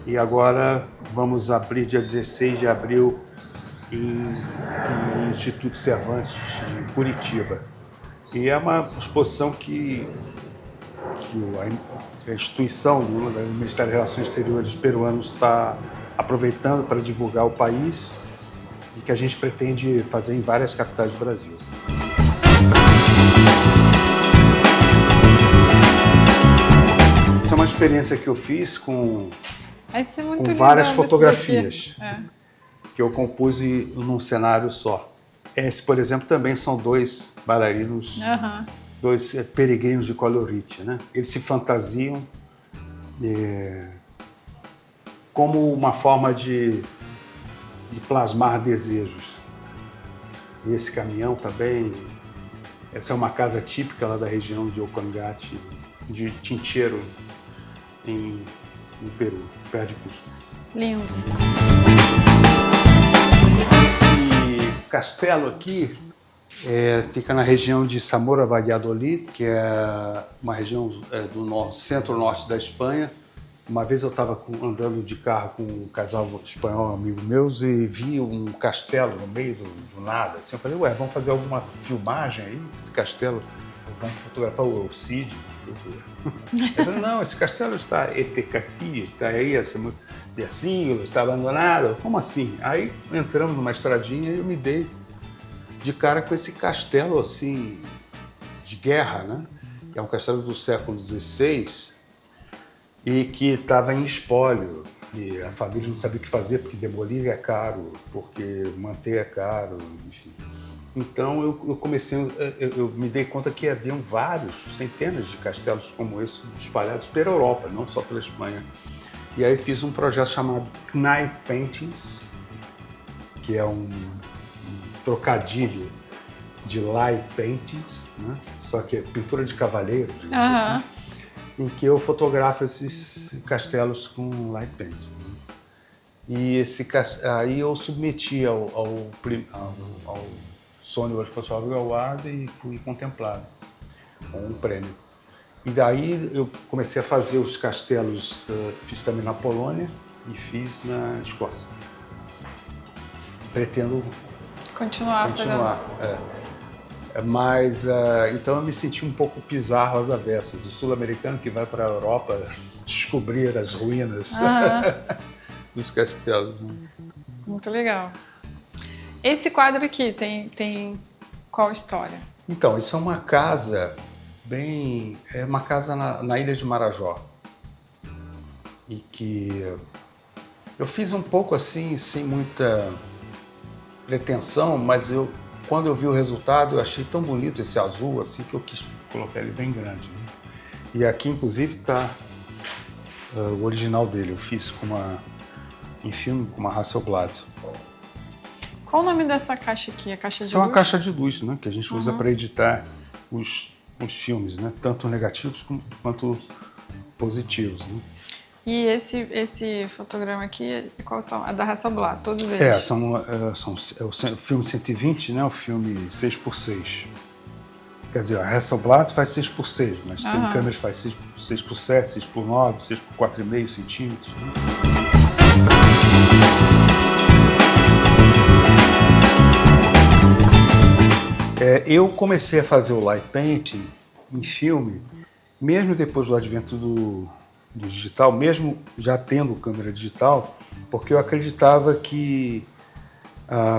[SPEAKER 3] E agora vamos abrir dia 16 de abril no Instituto Cervantes de Curitiba. E é uma exposição que a instituição do Ministério das Relações Exteriores peruanos está aproveitando para divulgar o país e que a gente pretende fazer em várias capitais do Brasil. Essa é uma experiência que eu fiz com várias fotografias que eu compus num cenário só. Esse, por exemplo, também são 2 bailarinos, 2 peregrinos de Colle Ritchie, né? Eles se fantasiam como uma forma de plasmar desejos. E esse caminhão também, essa é uma casa típica lá da região de Ocangate, de Tinchero, no Peru, perto de Cusco.
[SPEAKER 1] Lindo.
[SPEAKER 3] E o castelo aqui fica na região de Zamora Valladolid, que é uma região do centro-norte da Espanha. Uma vez eu estava andando de carro com um casal espanhol, amigo meus, e vi um castelo no meio do nada. Assim, eu falei, vamos fazer alguma filmagem aí desse castelo? Vamos fotografar o Cid? Eu falei, não, esse castelo este castillo está aí, de siglos, está abandonado. Como assim? Aí entramos numa estradinha e eu me dei de cara com esse castelo assim, de guerra, né? É um castelo do século XVI e que estava em espólio. E a família não sabia o que fazer, porque demolir é caro, porque manter é caro, enfim. Então eu me dei conta que haviam centenas de castelos como esse espalhados pela Europa, não só pela Espanha. E aí fiz um projeto chamado Knight Paintings, que é um trocadilho de light paintings, né? Só que é pintura de cavaleiro, digamos assim, em que eu fotografo esses castelos com light painting. E aí eu submeti ao Sony World Photography Award e fui contemplado com um prêmio. E daí eu comecei a fazer os castelos, fiz também na Polônia e fiz na Escócia. Pretendo
[SPEAKER 1] Continuar.
[SPEAKER 3] Mas, então eu me senti um pouco pisar às avessas. O sul-americano que vai para a Europa descobrir as ruínas dos castelos. Né?
[SPEAKER 1] Muito legal. Esse quadro aqui tem qual história?
[SPEAKER 3] Então, isso é uma casa é uma casa na ilha de Marajó. E que eu fiz um pouco assim, sem muita pretensão, mas quando eu vi o resultado, eu achei tão bonito esse azul assim que eu quis colocar ele bem grande. Né? E aqui, inclusive, está o original dele. Eu fiz em filme com uma Hasselblad.
[SPEAKER 1] Qual o nome dessa caixa aqui? A caixa de
[SPEAKER 3] Isso é uma
[SPEAKER 1] luz?
[SPEAKER 3] caixa de luz, né? Que a gente usa para editar os filmes, né? Tanto negativos quanto positivos. Né?
[SPEAKER 1] E esse fotograma aqui, qual é da Hasselblad? Todos eles?
[SPEAKER 3] É o filme 120, né? O filme 6x6. Quer dizer, a Hasselblad faz 6x6, mas tem câmeras que faz 6x7, 6x9, 6x4,5 centímetros. Né? Eu comecei a fazer o light painting em filme, mesmo depois do advento do digital, mesmo já tendo câmera digital, porque eu acreditava que,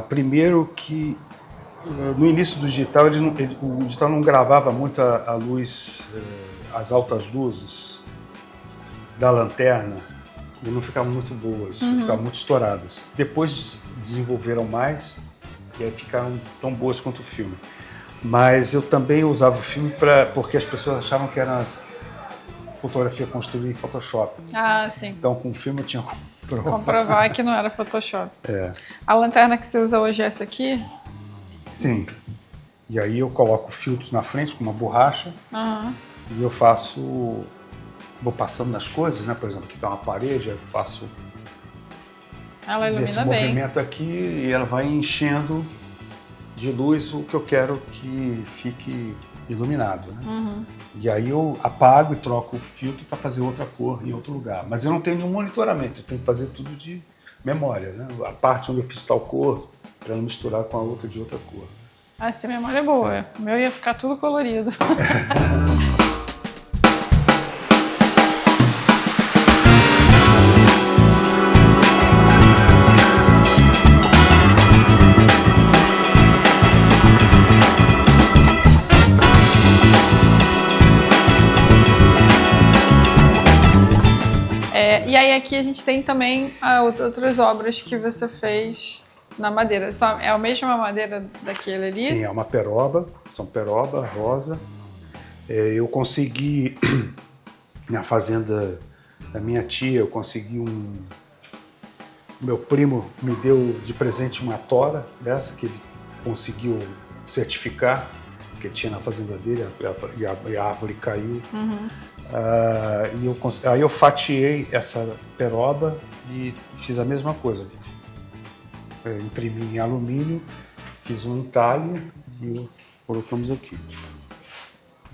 [SPEAKER 3] primeiro que no início do digital, o digital não gravava muito a luz, as altas luzes da lanterna, e não ficavam muito boas, ficavam muito estouradas. Depois desenvolveram mais, e aí ficaram tão boas quanto o filme. Mas eu também usava o filme porque as pessoas achavam que era fotografia construída em Photoshop.
[SPEAKER 1] Ah, sim.
[SPEAKER 3] Então, com o filme eu tinha que
[SPEAKER 1] comprovar que não era Photoshop.
[SPEAKER 3] É.
[SPEAKER 1] A lanterna que você usa hoje é essa aqui?
[SPEAKER 3] Sim. E aí eu coloco filtros na frente com uma borracha e eu vou passando nas coisas, né? Por exemplo, aqui tem uma parede, eu faço
[SPEAKER 1] ela ilumina
[SPEAKER 3] esse
[SPEAKER 1] bem.
[SPEAKER 3] movimento aqui e ela vai enchendo de luz o que eu quero que fique iluminado, né? E aí eu apago e troco o filtro para fazer outra cor em outro lugar. Mas eu não tenho nenhum monitoramento, eu tenho que fazer tudo de memória, né? A parte onde eu fiz tal cor, para não misturar com a outra de outra cor.
[SPEAKER 1] Ah, você tem memória boa. O meu ia ficar tudo colorido. E aí aqui a gente tem também outras obras que você fez na madeira. É a mesma madeira daquele ali?
[SPEAKER 3] Sim, é uma peroba, são peroba, rosa. Eu consegui, na fazenda da minha tia, eu consegui meu primo me deu de presente uma tora dessa, que ele conseguiu certificar, que tinha na fazenda dele, e a árvore caiu. Aí eu fatiei essa peroba e fiz a mesma coisa. Imprimi em alumínio, fiz um entalhe e colocamos aqui.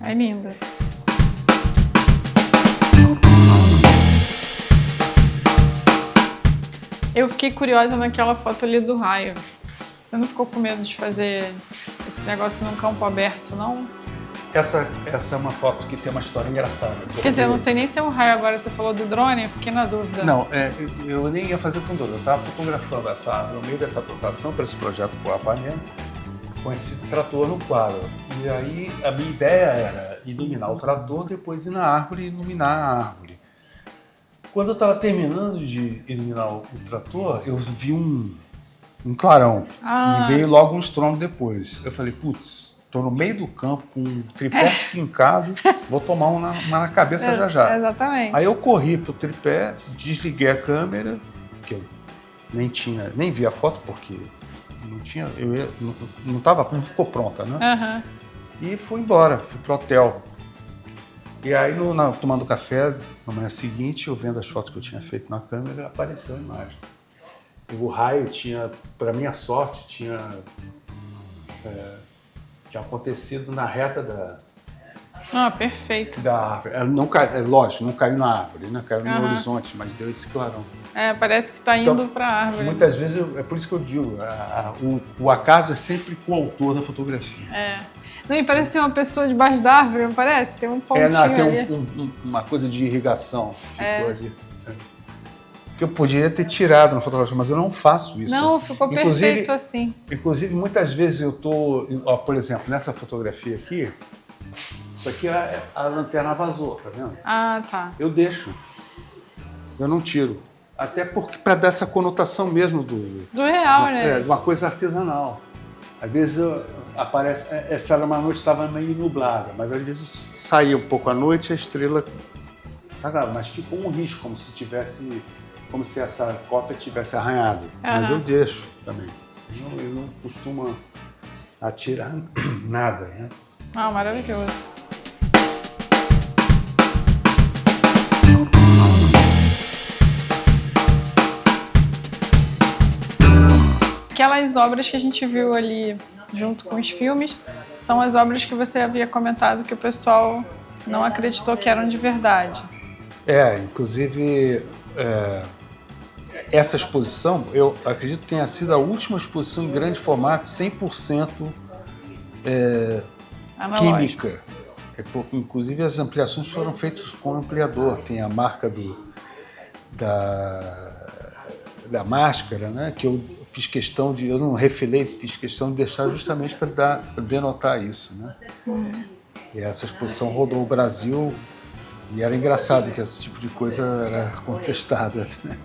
[SPEAKER 1] É linda. Eu fiquei curiosa naquela foto ali do raio. Você não ficou com medo de fazer esse negócio num campo aberto, não?
[SPEAKER 3] Essa é uma foto que tem uma história engraçada.
[SPEAKER 1] Quer dizer, eu não sei nem se é um raio agora, você falou do drone, eu fiquei na dúvida.
[SPEAKER 3] Não, eu nem ia fazer com dúvida. Eu estava fotografando essa árvore no meio dessa plantação para esse projeto por Apanhã, com esse trator no quadro. E aí a minha ideia era iluminar o trator, depois ir na árvore e iluminar a árvore. Quando eu estava terminando de iluminar o trator, eu vi um clarão e veio logo um estrondo depois. Eu falei, putz, estou no meio do campo com um tripé fincado, vou tomar uma na cabeça já.
[SPEAKER 1] Exatamente.
[SPEAKER 3] Aí eu corri pro tripé, desliguei a câmera, que eu nem vi a foto porque não ficou pronta, né? E fui embora, fui pro hotel. E aí, tomando café, na manhã seguinte, eu vendo as fotos que eu tinha feito na câmera, apareceu a imagem. E o raio tinha, para minha sorte, tinha tinha acontecido na reta da
[SPEAKER 1] Perfeito.
[SPEAKER 3] árvore. Ela não cai, lógico, não caiu na árvore, né? Caiu no
[SPEAKER 1] Aham.
[SPEAKER 3] horizonte, mas deu esse clarão.
[SPEAKER 1] Parece que está indo
[SPEAKER 3] Então,
[SPEAKER 1] para a árvore.
[SPEAKER 3] Muitas vezes, é por isso que eu digo, o acaso é sempre com o autor da fotografia.
[SPEAKER 1] Não, e parece que tem uma pessoa debaixo da árvore, não parece? Tem um pontinho
[SPEAKER 3] Tem
[SPEAKER 1] ali.
[SPEAKER 3] uma coisa de irrigação que ficou ali. Sabe? Que eu poderia ter tirado na fotografia, mas eu não faço isso.
[SPEAKER 1] Não, ficou perfeito assim.
[SPEAKER 3] Inclusive, muitas vezes eu estou... Por exemplo, nessa fotografia aqui, isso aqui a lanterna vazou, tá vendo?
[SPEAKER 1] Tá.
[SPEAKER 3] Eu deixo. Eu não tiro. Até porque para dar essa conotação mesmo do
[SPEAKER 1] real, né?
[SPEAKER 3] Uma coisa artesanal. Às vezes aparece... Essa era uma noite estava meio nublada, mas às vezes saía um pouco à noite e a estrela... Mas ficou um risco, como se essa cópia tivesse arranhado. Mas eu deixo também. Eu não costumo atirar nada, né?
[SPEAKER 1] Maravilhoso. Aquelas obras que a gente viu ali junto com os filmes são as obras que você havia comentado que o pessoal não acreditou que eram de verdade.
[SPEAKER 3] Inclusive, essa exposição, eu acredito que tenha sido a última exposição em grande formato, 100% química. Inclusive, as ampliações foram feitas com ampliador. Tem a marca da máscara, né? Que eu fiz questão eu não refilei, fiz questão de deixar justamente para denotar isso, né? E essa exposição rodou o Brasil e era engraçado que esse tipo de coisa era contestada, né?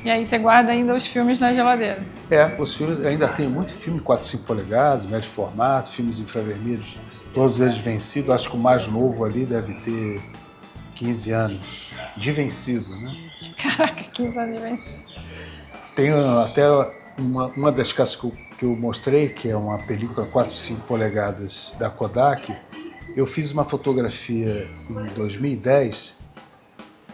[SPEAKER 1] E aí você guarda ainda os filmes na geladeira?
[SPEAKER 3] Os filmes, ainda tem muito filme 4, 5 polegadas, médio formato, filmes infravermelhos, todos eles vencidos. Acho que o mais novo ali deve ter 15 anos de vencido, né?
[SPEAKER 1] Caraca, 15 anos de vencido.
[SPEAKER 3] Tem até uma das caixas que eu mostrei, que é uma película 4, 5 polegadas da Kodak. Eu fiz uma fotografia em 2010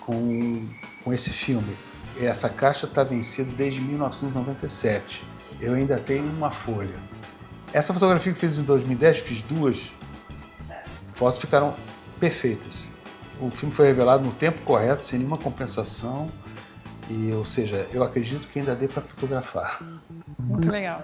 [SPEAKER 3] com esse filme. Essa caixa está vencida desde 1997. Eu ainda tenho uma folha. Essa fotografia que eu fiz em 2010, fiz 2 fotos, ficaram perfeitas. O filme foi revelado no tempo correto, sem nenhuma compensação. Ou seja, eu acredito que ainda dê para fotografar.
[SPEAKER 1] Muito legal.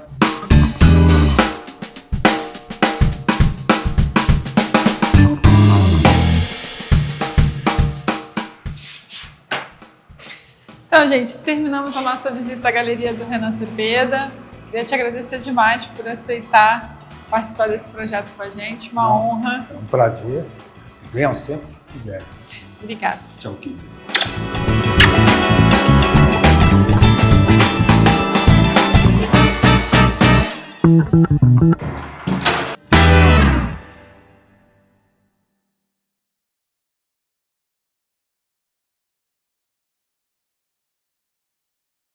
[SPEAKER 1] Então, gente, terminamos a nossa visita à Galeria do Renan Cepeda. Queria te agradecer demais por aceitar participar desse projeto com a gente. Uma honra.
[SPEAKER 3] É um prazer. Venham sempre que quiserem.
[SPEAKER 1] Obrigada.
[SPEAKER 3] Tchau, Kim.